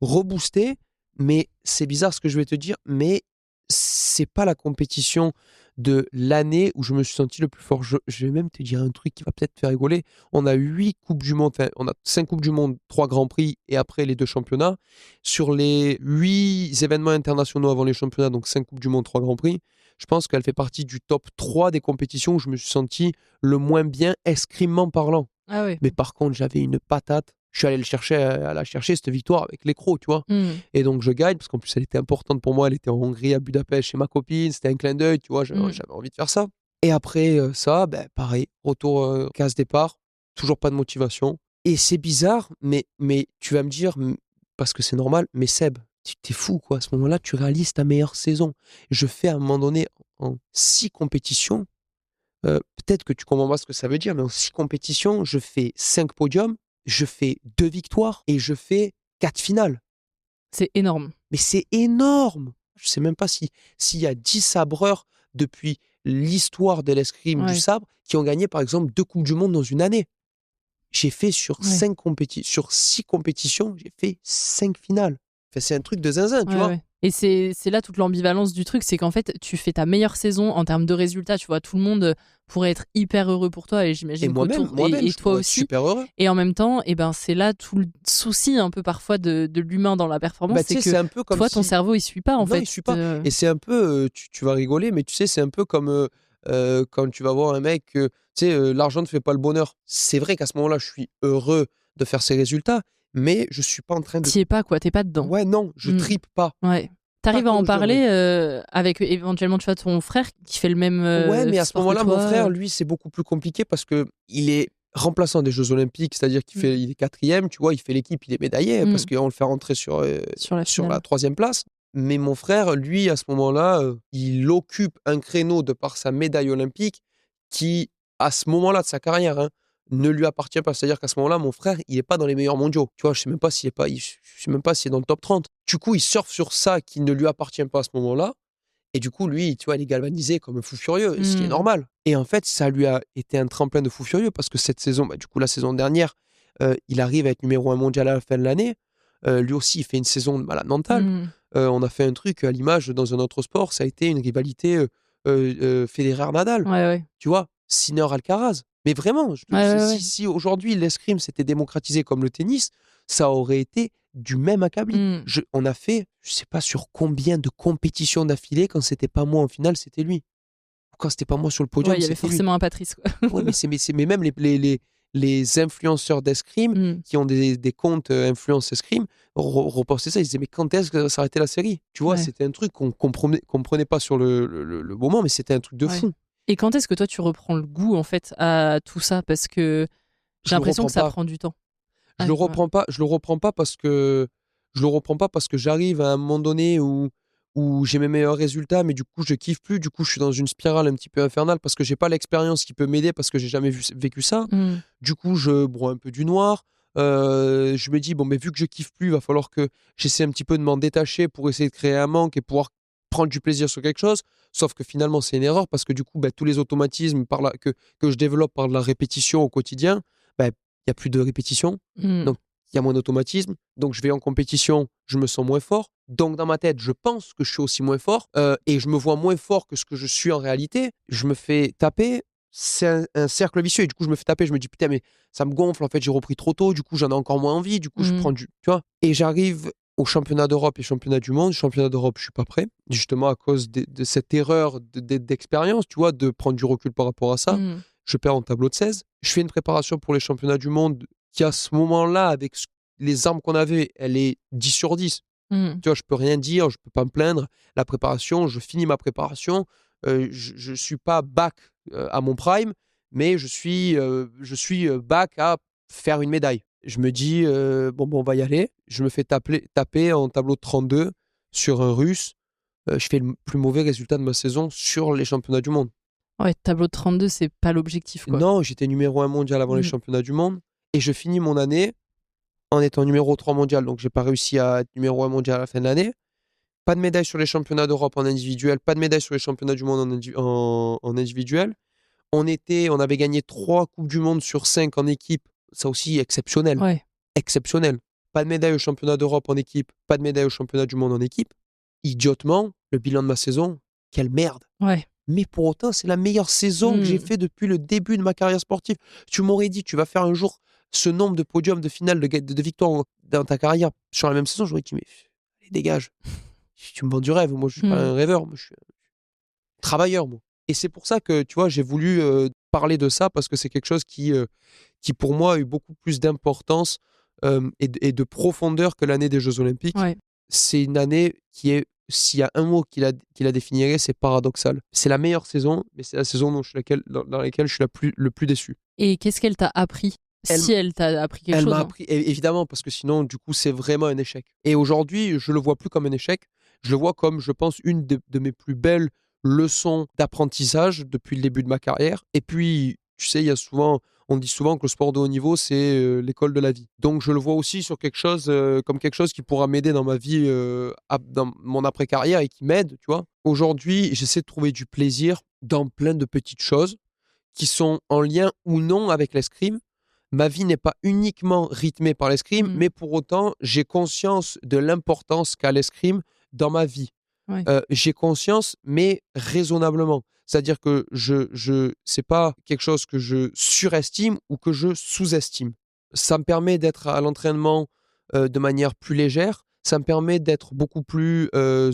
Reboosté, mais c'est bizarre ce que je vais te dire, mais c'est pas la compétition de l'année où je me suis senti le plus fort. Je vais même te dire un truc qui va peut-être te faire rigoler. On a 8 Coupes du Monde, enfin, on a 5 Coupes du Monde, 3 Grands Prix et après les 2 championnats. Sur les 8 événements internationaux avant les championnats, donc 5 Coupes du Monde, 3 Grands Prix, je pense qu'elle fait partie du top 3 des compétitions où je me suis senti le moins bien escrimement parlant. Ah ouais. Mais par contre, j'avais une patate. Je suis allé à la chercher, cette victoire avec les crocs, tu vois. Et donc, je gagne, parce qu'en plus, elle était importante pour moi. Elle était en Hongrie, à Budapest, chez ma copine. C'était un clin d'œil, tu vois. J'avais envie de faire ça. Et après ça, ben, pareil, retour case-départ. Toujours pas de motivation. Et c'est bizarre, mais tu vas me dire, parce que c'est normal, mais Seb, t'es fou, quoi. À ce moment-là, tu réalises ta meilleure saison. Je fais à un moment donné, en 6 compétitions, peut-être que tu comprends pas ce que ça veut dire, mais en 6 compétitions, je fais 5 podiums, je fais 2 victoires et je fais 4 finales. C'est énorme. Mais c'est énorme. Je sais même pas s'il y a 10 sabreurs depuis l'histoire de l'escrime du sabre qui ont gagné par exemple 2 Coupes du Monde dans une année. J'ai fait sur 6 compétitions, j'ai fait 5 finales. Enfin, c'est un truc de zinzin, tu vois. Et c'est là toute l'ambivalence du truc, c'est qu'en fait, tu fais ta meilleure saison en termes de résultats, tu vois, tout le monde pourrait être hyper heureux pour toi et j'imagine moi-même, et toi aussi. Super heureux. Et en même temps, c'est là tout le souci un peu parfois de l'humain dans la performance, c'est que un peu comme toi, ton cerveau, il suit pas en fait. Non, il suit pas. Et c'est un peu, tu vas rigoler, mais tu sais, c'est un peu comme quand tu vas voir un mec, tu sais, l'argent ne fait pas le bonheur. C'est vrai qu'à ce moment-là, je suis heureux de faire ces résultats, mais je suis pas en train de... T'y es pas, quoi, t'es pas dedans. Ouais, non, je tripe pas. Ouais. T'arrives à en parler avec éventuellement, tu vois, ton frère qui fait le même ouais, mais à ce moment-là, mon frère, lui, c'est beaucoup plus compliqué parce que il est remplaçant des Jeux Olympiques, c'est-à-dire qu'il il est 4e, tu vois, il fait l'équipe, il est médaillé parce qu'on le fait rentrer sur la 3e place. Mais mon frère, lui, à ce moment-là, il occupe un créneau de par sa médaille olympique qui, à ce moment-là de sa carrière, ne lui appartient pas. C'est-à-dire qu'à ce moment-là, mon frère, il n'est pas dans les meilleurs mondiaux. Tu vois, je sais même pas s'il est dans le top 30. Du coup, il surfe sur ça qui ne lui appartient pas à ce moment-là. Et du coup, lui, tu vois, il est galvanisé comme un fou furieux, ce qui est normal. Et en fait, ça lui a été un tremplin de fou furieux parce que cette saison, du coup, la saison dernière, il arrive à être numéro 1 mondial à la fin de l'année. Lui aussi, il fait une saison de malade mental. On a fait un truc à l'image dans un autre sport, ça a été une rivalité Federer-Nadal. Ouais. Tu vois, Sinner Alcaraz. Mais vraiment, si aujourd'hui l'escrime s'était démocratisé comme le tennis, ça aurait été du même acabit. On a fait, je sais pas sur combien de compétitions d'affilée, quand c'était pas moi en finale, c'était lui. Quand c'était pas moi sur le podium, il y avait forcément un Patrice. Ouais, mais même les influenceurs d'escrime qui ont des comptes influence escrime repostaient ça. Ils disaient mais quand est-ce que ça s'arrêtait la série? Tu vois, c'était un truc qu'on comprenait pas sur le moment, mais c'était un truc de fou. Et quand est-ce que toi tu reprends le goût en fait à tout ça, parce que j'ai l'impression que ça prend du temps. Je le reprends pas parce que j'arrive à un moment donné où j'ai mes meilleurs résultats, mais du coup je kiffe plus, du coup je suis dans une spirale un petit peu infernale parce que j'ai pas l'expérience qui peut m'aider parce que j'ai jamais vécu ça. Du coup je broie un peu du noir. Je me dis bon, mais vu que je kiffe plus, il va falloir que j'essaie un petit peu de m'en détacher pour essayer de créer un manque et pouvoir prendre du plaisir sur quelque chose. Sauf que finalement c'est une erreur parce que du coup tous les automatismes que je développe par de la répétition au quotidien, il n'y a plus de répétition, donc il y a moins d'automatisme, donc je vais en compétition, je me sens moins fort, donc dans ma tête, je pense que je suis aussi moins fort, et je me vois moins fort que ce que je suis en réalité, je me fais taper, c'est un cercle vicieux, et du coup je me fais taper, je me dis putain mais ça me gonfle, en fait j'ai repris trop tôt, du coup j'en ai encore moins envie, du coup je prends tu vois, et j'arrive au championnat d'Europe et championnat du monde. Championnat d'Europe, je suis pas prêt, justement à cause de cette erreur d'expérience, tu vois, de prendre du recul par rapport à ça. Je perds en tableau de 16. Je fais une préparation pour les championnats du monde qui, à ce moment-là, avec les armes qu'on avait, elle est 10 sur 10. Tu vois, je peux rien dire, je peux pas me plaindre. La préparation, je finis ma préparation. Je suis pas back à mon prime, mais je suis back à faire une médaille. Je me dis, bon, on va y aller. Je me fais taper en tableau de 32 sur un Russe. Je fais le plus mauvais résultat de ma saison sur les championnats du monde. Ouais, tableau de 32, c'est pas l'objectif, quoi. Non, j'étais numéro 1 mondial avant les championnats du monde. Et je finis mon année en étant numéro 3 mondial. Donc, j'ai pas réussi à être numéro 1 mondial à la fin de l'année. Pas de médaille sur les championnats d'Europe en individuel. Pas de médaille sur les championnats du monde en individuel. On avait gagné 3 Coupes du Monde sur 5 en équipe. Ça aussi, exceptionnel. Ouais. Exceptionnel. Pas de médaille au championnat d'Europe en équipe. Pas de médaille au championnat du monde en équipe. Idiotement, le bilan de ma saison, quelle merde. Ouais. Mais pour autant, c'est la meilleure saison que j'ai fait depuis le début de ma carrière sportive. Tu m'aurais dit, tu vas faire un jour ce nombre de podiums, de finales, de victoires dans ta carrière sur la même saison. J'aurais dit, mais dégage. Tu me vends du rêve. Moi, je suis pas un rêveur. Moi, je suis un travailleur, moi. Et c'est pour ça que, tu vois, j'ai voulu parler de ça parce que c'est quelque chose qui pour moi, a eu beaucoup plus d'importance et de profondeur que l'année des Jeux Olympiques. Ouais. C'est une année qui est, s'il y a un mot qui la définirait, c'est paradoxal. C'est la meilleure saison, mais c'est la saison dans laquelle je suis le plus déçu. Et qu'est-ce qu'elle t'a appris? Si elle t'a appris quelque chose. Elle m'a appris, évidemment, parce que sinon, du coup, c'est vraiment un échec. Et aujourd'hui, je le vois plus comme un échec. Je le vois comme, je pense, une de mes plus belles leçons d'apprentissage depuis le début de ma carrière. Et puis, tu sais, on dit souvent que le sport de haut niveau, c'est l'école de la vie. Donc, je le vois aussi sur comme quelque chose qui pourra m'aider dans ma vie, dans mon après-carrière et qui m'aide, tu vois. Aujourd'hui, j'essaie de trouver du plaisir dans plein de petites choses qui sont en lien ou non avec l'escrime. Ma vie n'est pas uniquement rythmée par l'escrime, mais pour autant, j'ai conscience de l'importance qu'a l'escrime dans ma vie. Ouais. J'ai conscience, mais raisonnablement. C'est-à-dire que c'est pas quelque chose que je surestime ou que je sous-estime. Ça me permet d'être à l'entraînement de manière plus légère. Ça me permet d'être beaucoup plus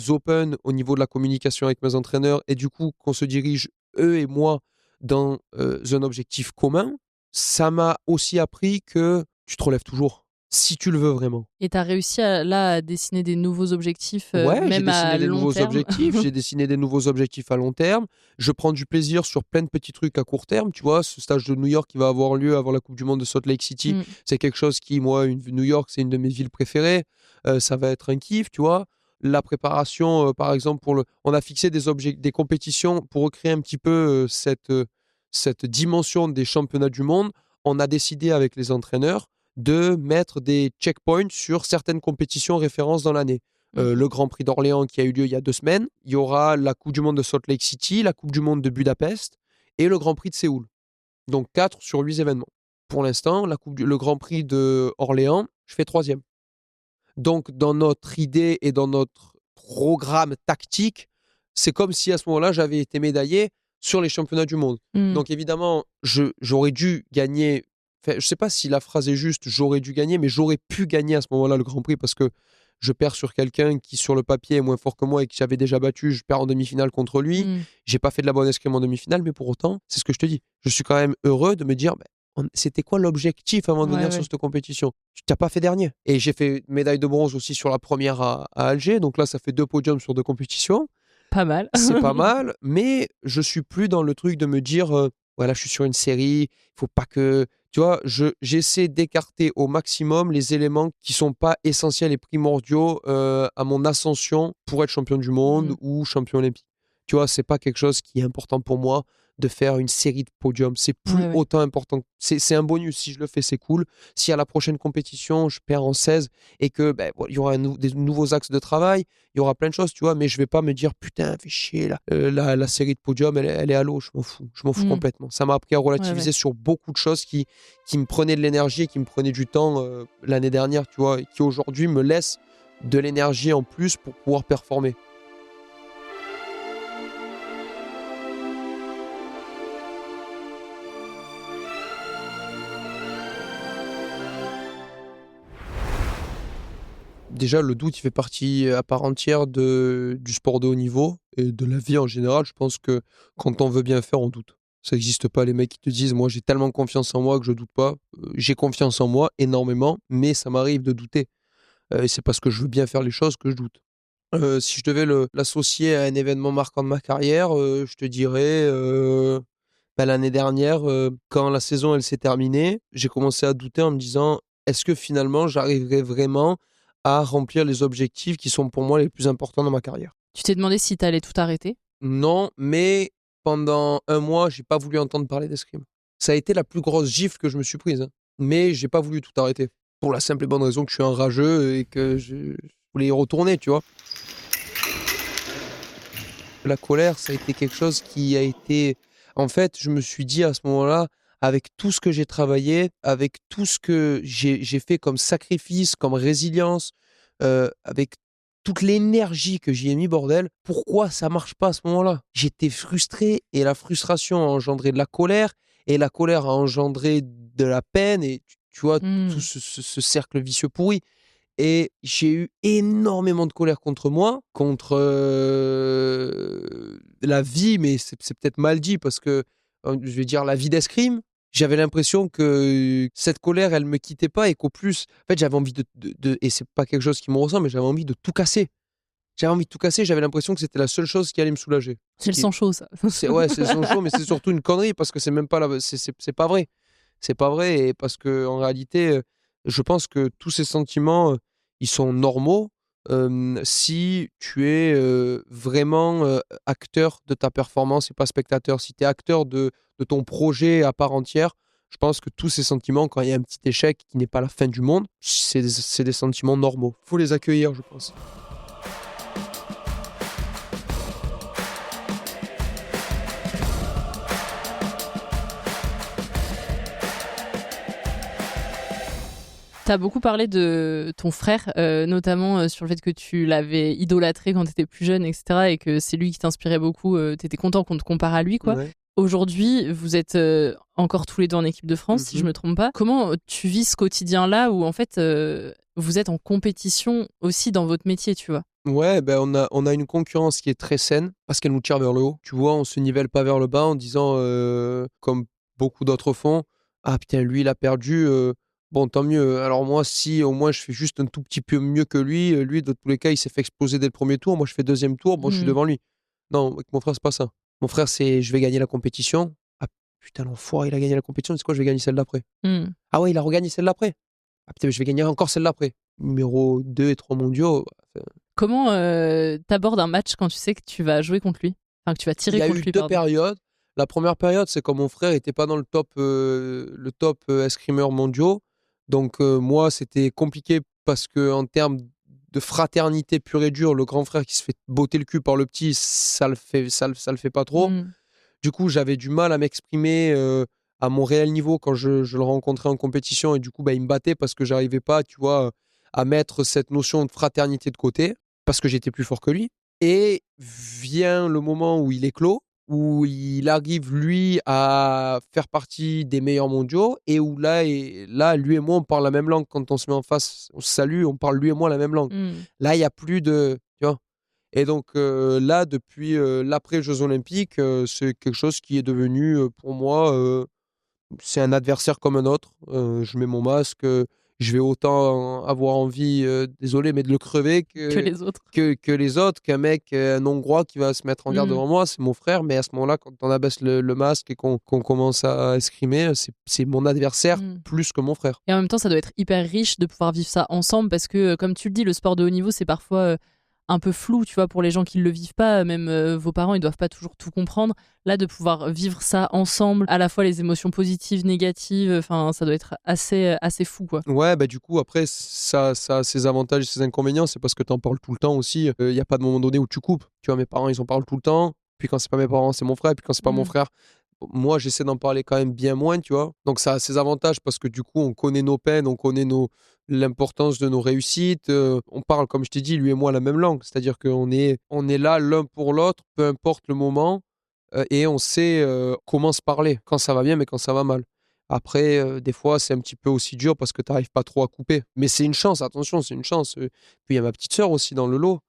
open au niveau de la communication avec mes entraîneurs et du coup qu'on se dirige, eux et moi, dans un objectif commun. Ça m'a aussi appris que tu te relèves toujours, si tu le veux vraiment. Et tu as réussi à dessiner des nouveaux objectifs, Ouais, même à long terme. J'ai dessiné des nouveaux objectifs à long terme. Je prends du plaisir sur plein de petits trucs à court terme. Tu vois, ce stage de New York qui va avoir lieu avant la Coupe du Monde de Salt Lake City, c'est quelque chose qui, moi, New York, c'est une de mes villes préférées. Ça va être un kiff, tu vois. La préparation, par exemple, on a fixé des compétitions pour recréer un petit peu cette dimension des championnats du monde. On a décidé avec les entraîneurs de mettre des checkpoints sur certaines compétitions références dans l'année. Le Grand Prix d'Orléans qui a eu lieu il y a 2 semaines. Il y aura la Coupe du Monde de Salt Lake City, la Coupe du Monde de Budapest et le Grand Prix de Séoul. Donc 4 sur 8 événements. Pour l'instant, le Grand Prix d'Orléans, je fais 3e. Donc dans notre idée et dans notre programme tactique, c'est comme si à ce moment-là, j'avais été médaillé sur les championnats du monde. Donc évidemment, j'aurais dû gagner. Enfin, je sais pas si la phrase est juste, j'aurais dû gagner, mais j'aurais pu gagner à ce moment-là le Grand Prix parce que je perds sur quelqu'un qui, sur le papier, est moins fort que moi et que j'avais déjà battu. Je perds en demi-finale contre lui. J'ai pas fait de la bonne escrime en demi-finale, mais pour autant, c'est ce que je te dis. Je suis quand même heureux de me dire, c'était quoi l'objectif avant de venir sur cette compétition? Tu t'as pas fait dernier. Et j'ai fait médaille de bronze aussi sur la première à Alger. Donc là, ça fait 2 podiums sur 2 compétitions. Pas mal. C'est pas mal, mais je suis plus dans le truc de me dire, voilà, je suis sur une série, il faut pas que... Tu vois, j'essaie d'écarter au maximum les éléments qui sont pas essentiels et primordiaux à mon ascension pour être champion du monde ou champion olympique. Tu vois, c'est pas quelque chose qui est important pour moi de faire une série de podiums. C'est plus autant important. C'est un bonus. Si je le fais, c'est cool. Si à la prochaine compétition, je perds en 16 et que il y aura des nouveaux axes de travail, il y aura plein de choses, tu vois, mais je vais pas me dire putain, fais chier, là, la série de podiums, elle est à l'eau. Je m'en fous. Je m'en fous complètement. Ça m'a appris à relativiser sur beaucoup de choses qui me prenaient de l'énergie et qui me prenaient du temps l'année dernière, tu vois, et qui aujourd'hui me laissent de l'énergie en plus pour pouvoir performer. Déjà, le doute, il fait partie à part entière du sport de haut niveau et de la vie en général. Je pense que quand on veut bien faire, on doute. Ça n'existe pas, les mecs qui te disent, moi j'ai tellement confiance en moi que je doute pas. J'ai confiance en moi énormément, mais ça m'arrive de douter. Et c'est parce que je veux bien faire les choses que je doute. Si je devais l'associer à un événement marquant de ma carrière, je te dirais l'année dernière, quand la saison elle s'est terminée, j'ai commencé à douter en me disant, est-ce que finalement j'arriverai vraiment à remplir les objectifs qui sont pour moi les plus importants dans ma carrière? Tu t'es demandé si t'allais tout arrêter? Non, mais pendant 1 mois, j'ai pas voulu entendre parler d'escrime. Ça a été la plus grosse gifle que je me suis prise, hein. Mais j'ai pas voulu tout arrêter. Pour la simple et bonne raison que je suis un rageux et que je voulais y retourner, tu vois? La colère, ça a été quelque chose qui a été... En fait, je me suis dit à ce moment-là, avec tout ce que j'ai travaillé, avec tout ce que j'ai fait comme sacrifice, comme résilience, avec toute l'énergie que j'y ai mis, bordel, pourquoi ça marche pas à ce moment-là? J'étais frustré et la frustration a engendré de la colère et la colère a engendré de la peine et tu vois, tout ce cercle vicieux pourri. Et j'ai eu énormément de colère contre moi, contre la vie, mais c'est peut-être mal dit parce que je vais dire la vie d'escrime. J'avais l'impression que cette colère, elle me quittait pas et qu'au plus, en fait, j'avais envie et c'est pas quelque chose qui me ressemble, mais j'avais envie de tout casser. J'avais envie de tout casser, j'avais l'impression que c'était la seule chose qui allait me soulager. C'est le sang chaud, ça. C'est le sang chaud, mais c'est surtout une connerie parce que c'est même pas c'est pas vrai. C'est pas vrai et parce que en réalité, je pense que tous ces sentiments, ils sont normaux, si tu es, vraiment, acteur de ta performance et pas spectateur. Si tu es acteur de ton projet à part entière, je pense que tous ces sentiments, quand il y a un petit échec qui n'est pas la fin du monde, c'est des sentiments normaux. Faut les accueillir, je pense. T'as beaucoup parlé de ton frère, notamment sur le fait que tu l'avais idolâtré quand t'étais plus jeune, etc. et que c'est lui qui t'inspirait beaucoup. T'étais content qu'on te compare à lui, quoi. Ouais. Aujourd'hui, vous êtes encore tous les deux en équipe de France, si je me trompe pas. Comment tu vis ce quotidien-là où, en fait, vous êtes en compétition aussi dans votre métier, tu vois? Ouais, on a une concurrence qui est très saine parce qu'elle nous tire vers le haut. Tu vois, on se nivelle pas vers le bas en disant, comme beaucoup d'autres font, ah putain, lui, il a perdu, bon, tant mieux. Alors moi, si au moins je fais juste un tout petit peu mieux que lui, de tous les cas, il s'est fait exploser dès le premier tour. Moi, je fais deuxième tour, bon, je suis devant lui. Non, avec mon frère, c'est pas ça. Mon frère, c'est je vais gagner la compétition. Ah putain, l'enfoiré, il a gagné la compétition, c'est quoi, je vais gagner celle d'après. Ah ouais, il a regagné celle d'après. Ah putain, mais je vais gagner encore celle d'après. Numéro 2 et 3 mondiaux. Comment t'abordes un match quand tu sais que tu vas jouer contre lui? Enfin, que tu vas tirer contre lui, Il y a eu 2 périodes. La première période, c'est quand mon frère était pas dans le top escrimeurs mondiaux. Donc moi, c'était compliqué parce que en termes de fraternité pure et dure, le grand frère qui se fait botter le cul par le petit, ça le fait pas trop. Du coup, j'avais du mal à m'exprimer à mon réel niveau quand je le rencontrais en compétition et du coup, il me battait parce que j'arrivais pas, tu vois, à mettre cette notion de fraternité de côté parce que j'étais plus fort que lui. Et vient le moment où il éclot où il arrive, lui, à faire partie des meilleurs mondiaux et où là, lui et moi, on parle la même langue. Quand on se met en face, on se salue, on parle lui et moi la même langue. Là, il n'y a plus de... Tu vois. Et donc là, depuis l'après-Jeux Olympiques, c'est quelque chose qui est devenu, pour moi, c'est un adversaire comme un autre. Je mets mon masque, je vais autant avoir envie, désolé, mais de le crever Que les autres. que les autres, qu'un mec, un Hongrois qui va se mettre en garde devant moi, c'est mon frère. Mais à ce moment-là, quand on abaisse le masque et qu'on commence à escrimer, c'est mon adversaire plus que mon frère. Et en même temps, ça doit être hyper riche de pouvoir vivre ça ensemble parce que, comme tu le dis, le sport de haut niveau, c'est parfois un peu flou, tu vois, pour les gens qui ne le vivent pas. Même vos parents, ils doivent pas toujours tout comprendre. Là, de pouvoir vivre ça ensemble, à la fois les émotions positives, négatives, enfin, ça doit être assez fou, quoi. Ouais, bah du coup, après, ça a ses avantages et ses inconvénients. C'est parce que tu en parles tout le temps aussi. Il n'y a pas de moment donné où tu coupes. Tu vois, mes parents, ils en parlent tout le temps. Puis quand c'est pas mes parents, c'est mon frère. Puis quand c'est pas mon frère, moi, j'essaie d'en parler quand même bien moins, tu vois. Donc ça a ses avantages parce que du coup, on connaît nos peines, on connaît l'importance de nos réussites. On parle, comme je t'ai dit, lui et moi, la même langue. C'est-à-dire on est là l'un pour l'autre, peu importe le moment, et on sait comment se parler, quand ça va bien, mais quand ça va mal. Après, des fois, c'est un petit peu aussi dur parce que tu n'arrives pas trop à couper. Mais c'est une chance, attention, c'est une chance. Puis il y a ma petite sœur aussi dans le lot.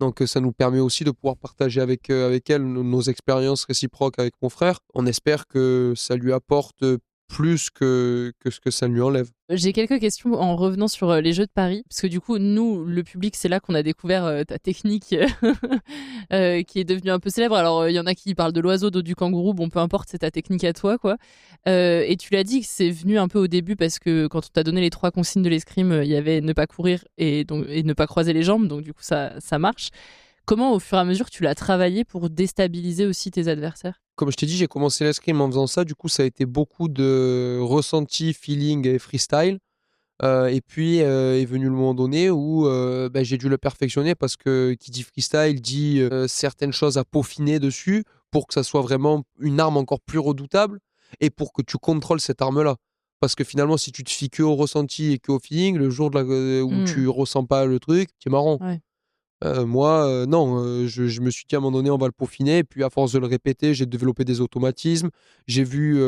Donc ça nous permet aussi de pouvoir partager avec elle nos expériences réciproques avec mon frère. On espère que ça lui apporte plus que ce que ça lui enlève. J'ai quelques questions en revenant sur les Jeux de Paris, parce que du coup, nous, le public, c'est là qu'on a découvert ta technique qui est devenue un peu célèbre. Alors, il y en a qui parlent de l'oiseau, d'autres du kangourou, bon, peu importe, c'est ta technique à toi, quoi. Et tu l'as dit que c'est venu un peu au début, parce que quand on t'a donné les 3 consignes de l'escrime, il y avait ne pas courir et ne pas croiser les jambes, donc du coup, ça marche. Comment, au fur et à mesure, tu l'as travaillé pour déstabiliser aussi tes adversaires? Comme je t'ai dit, j'ai commencé l'escrime en faisant ça. Du coup, ça a été beaucoup de ressenti, feeling et freestyle. Et puis est venu le moment donné où j'ai dû le perfectionner parce que qui dit freestyle dit certaines choses à peaufiner dessus pour que ça soit vraiment une arme encore plus redoutable et pour que tu contrôles cette arme-là. Parce que finalement, si tu te fies que au ressenti et qu'au feeling, le jour où tu ressens pas le truc, c'est marrant. Ouais. Moi, non, je me suis dit à un moment donné, on va le peaufiner. Et puis, à force de le répéter, j'ai développé des automatismes. J'ai vu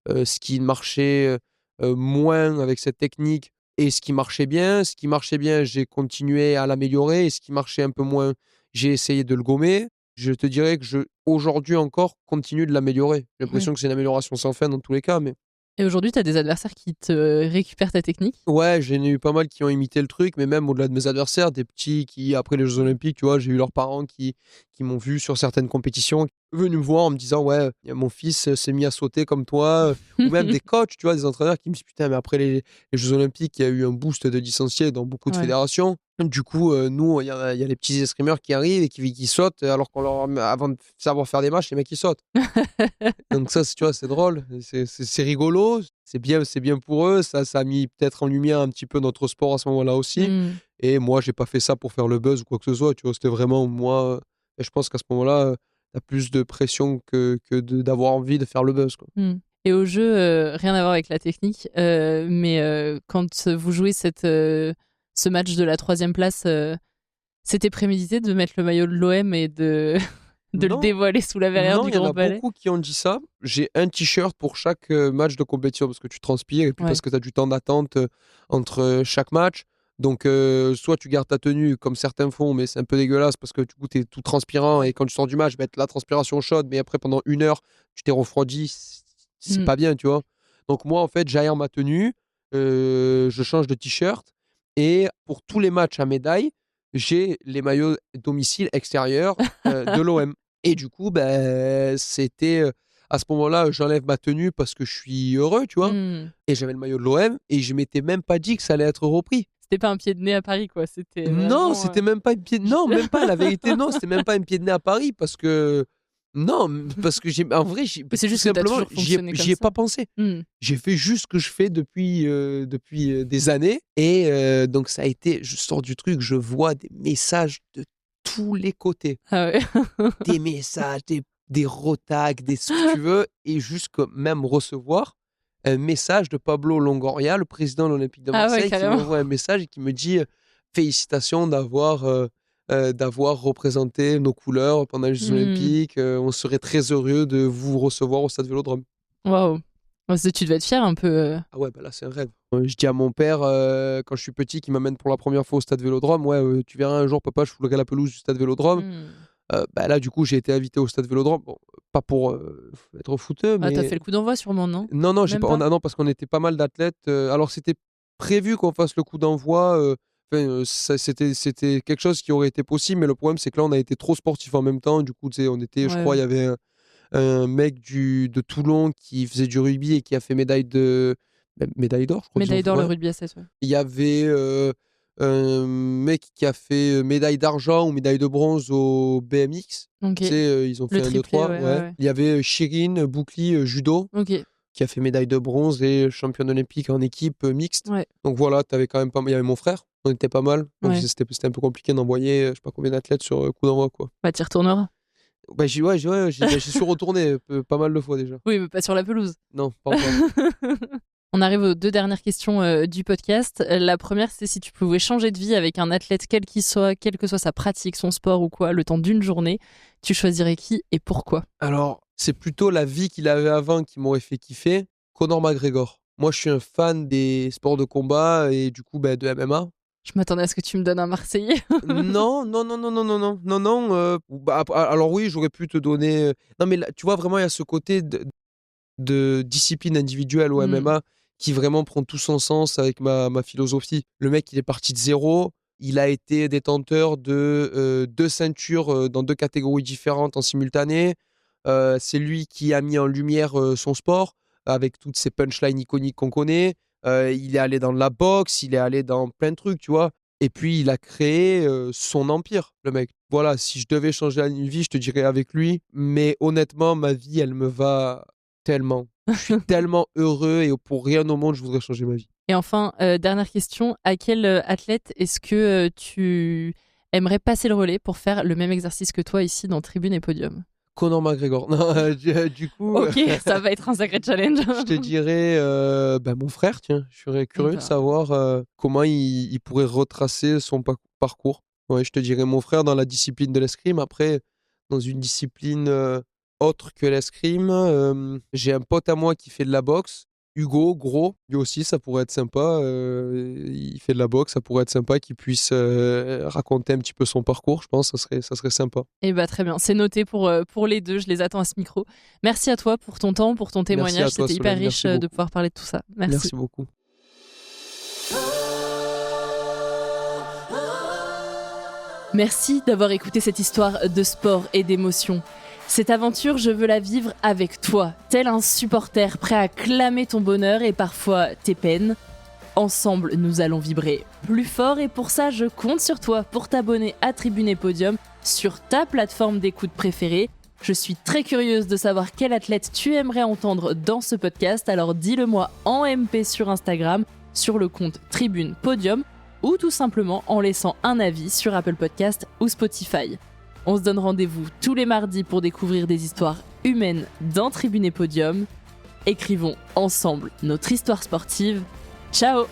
ce qui marchait moins avec cette technique et ce qui marchait bien. Ce qui marchait bien, j'ai continué à l'améliorer. Et ce qui marchait un peu moins, j'ai essayé de le gommer. Je te dirais que aujourd'hui encore, continue de l'améliorer. J'ai l'impression que c'est une amélioration sans fin dans tous les cas, mais Et aujourd'hui, tu as des adversaires qui te récupèrent ta technique? ouais, j'en ai eu pas mal qui ont imité le truc, mais même au-delà de mes adversaires, des petits qui, après les Jeux Olympiques, tu vois, j'ai eu leurs parents qui m'ont vu sur certaines compétitions, venus me voir en me disant, ouais, mon fils s'est mis à sauter comme toi, ou même des coachs, tu vois, des entraîneurs qui me disent, putain, mais après les Jeux Olympiques, il y a eu un boost de licenciés dans beaucoup de Ouais. fédérations. Du coup, nous, il y a les petits escrimeurs qui arrivent et qui sautent, alors avant de savoir faire des matchs, les mecs, ils sautent. Donc ça, tu vois, c'est drôle, c'est rigolo, c'est bien pour eux, ça a mis peut-être en lumière un petit peu notre sport à ce moment-là aussi. Et moi, j'ai pas fait ça pour faire le buzz ou quoi que ce soit, tu vois, c'était vraiment moi. Et je pense qu'à ce moment-là, tu as plus de pression que d'avoir envie de faire le buzz, quoi. Et au jeu, rien à voir avec la technique, mais quand vous jouez ce match de la 3e place, c'était prémédité de mettre le maillot de l'OM et de le Non, dévoiler sous la verrière non, du il y en Grand a Palais? beaucoup qui ont dit ça. J'ai un t-shirt pour chaque match de compétition parce que tu transpires et puis Ouais. parce que tu as du temps d'attente entre chaque match. Donc, soit tu gardes ta tenue comme certains font, mais c'est un peu dégueulasse parce que du coup, tu es tout transpirant et quand tu sors du match, la transpiration chaude, mais après, pendant 1 heure, tu t'es refroidi. C'est pas bien, tu vois. Donc, moi, en fait, j'aère ma tenue, je change de t-shirt et pour tous les matchs à médaille, j'ai les maillots domicile extérieur de l'OM. Et du coup, c'était à ce moment-là, j'enlève ma tenue parce que je suis heureux, tu vois. Et j'avais le maillot de l'OM et je m'étais même pas dit que ça allait être repris. C'était pas un pied de nez à Paris, quoi. C'était Non, vraiment. c'était même pas une pied. Non, même pas. La vérité, non, c'était même pas un pied de nez à Paris parce que non, parce que en vrai, Mais c'est tout juste que t'as simplement, toujours fonctionné comme j'y ai ça. pas pensé. J'ai fait juste ce que je fais depuis des années et donc ça a été. Je sors du truc, je vois des messages de tous les côtés. Ah ouais. Des messages, des rotags, des ce que tu veux, et jusqu'à même recevoir un message de Pablo Longoria, le président de l'Olympique de Ah ouais, Marseille, qui carrément. m'envoie un message et qui me dit félicitations d'avoir d'avoir représenté nos couleurs pendant les Jeux Olympiques. On serait très heureux de vous recevoir au Stade Vélodrome. Waouh. Tu devais être fier un peu. Ah ouais, bah là, c'est un rêve. Je dis à mon père, quand je suis petit, qui m'amène pour la première fois au Stade Vélodrome, tu verras un jour, papa, je foulerai la pelouse du Stade Vélodrome. Là, du coup, j'ai été invité au Stade Vélodrome. Bon, pas pour être footeux, mais... T'as fait le coup d'envoi sûrement, non? Non, non, parce qu'on était pas mal d'athlètes. Alors, c'était prévu qu'on fasse le coup d'envoi. C'était quelque chose qui aurait été possible, mais le problème, c'est que là, on a été trop sportifs en même temps. Du coup, tu sais, je crois, il y avait un mec de Toulon qui faisait du rugby et qui a fait médaille d'or, je crois. Médaille d'or, le rugby à 7, ouais. Il y avait un mec qui a fait médaille d'argent ou médaille de bronze au BMX. Okay. Tu sais, ils ont fait le 1, triplé, 2, 3. Ouais. Il y avait Chirine Boukli, judo, qui a fait médaille de bronze et championne olympique en équipe mixte. Ouais. Donc voilà, t'avais quand même pas mal. Il y avait mon frère, on était pas mal. Donc c'était un peu compliqué d'envoyer je sais pas combien d'athlètes sur coup d'envoi, quoi. Bah, t'y retourneras. Bah, j'y suis retourné pas mal de fois déjà. Oui, mais pas sur la pelouse. Non, pas encore. On arrive aux 2 dernières questions du podcast. La première, c'est si tu pouvais changer de vie avec un athlète, quel qu'il soit, quelle que soit sa pratique, son sport ou quoi, le temps d'une journée, tu choisirais qui et pourquoi? Alors, c'est plutôt la vie qu'il avait avant qui m'aurait fait kiffer. Conor McGregor. Moi, je suis un fan des sports de combat et du coup de MMA. Je m'attendais à ce que tu me donnes un Marseillais. Non. Alors oui, j'aurais pu te donner... Non, mais là, tu vois, vraiment, il y a ce côté de discipline individuelle au MMA qui vraiment prend tout son sens avec ma philosophie. Le mec, il est parti de zéro. Il a été détenteur de 2 ceintures dans 2 catégories différentes en simultané. C'est lui qui a mis en lumière son sport avec toutes ces punchlines iconiques qu'on connaît. Il est allé dans la boxe, il est allé dans plein de trucs, tu vois. Et puis, il a créé son empire, le mec. Voilà, si je devais changer une vie, je te dirais avec lui. Mais honnêtement, ma vie, elle me va tellement. Je suis tellement heureux et pour rien au monde, je voudrais changer ma vie. Et enfin, dernière question, à quel athlète est-ce que tu aimerais passer le relais pour faire le même exercice que toi ici dans Tribune et Podium? Conor McGregor. Non, du coup... Ok, ça va être un sacré challenge. Je te dirais mon frère, tiens. Je serais curieux de savoir comment il pourrait retracer son parcours. Ouais, je te dirais mon frère dans la discipline de l'escrime. Après, dans une discipline autre que l'escrime, j'ai un pote à moi qui fait de la boxe. Hugo, gros, lui aussi, ça pourrait être sympa. Il fait de la boxe, ça pourrait être sympa qu'il puisse raconter un petit peu son parcours. Je pense que ça serait sympa. Et très bien, c'est noté pour les 2. Je les attends à ce micro. Merci à toi pour ton temps, pour ton témoignage. C'était hyper riche de pouvoir parler de tout ça. Merci beaucoup. Merci d'avoir écouté cette histoire de sport et d'émotion. Cette aventure, je veux la vivre avec toi, tel un supporter prêt à clamer ton bonheur et parfois tes peines. Ensemble, nous allons vibrer plus fort et pour ça, je compte sur toi pour t'abonner à Tribune et Podium sur ta plateforme d'écoute préférée. Je suis très curieuse de savoir quel athlète tu aimerais entendre dans ce podcast, alors dis-le-moi en MP sur Instagram, sur le compte Tribune Podium ou tout simplement en laissant un avis sur Apple Podcast ou Spotify. On se donne rendez-vous tous les mardis pour découvrir des histoires humaines dans Tribune et Podium. Écrivons ensemble notre histoire sportive. Ciao!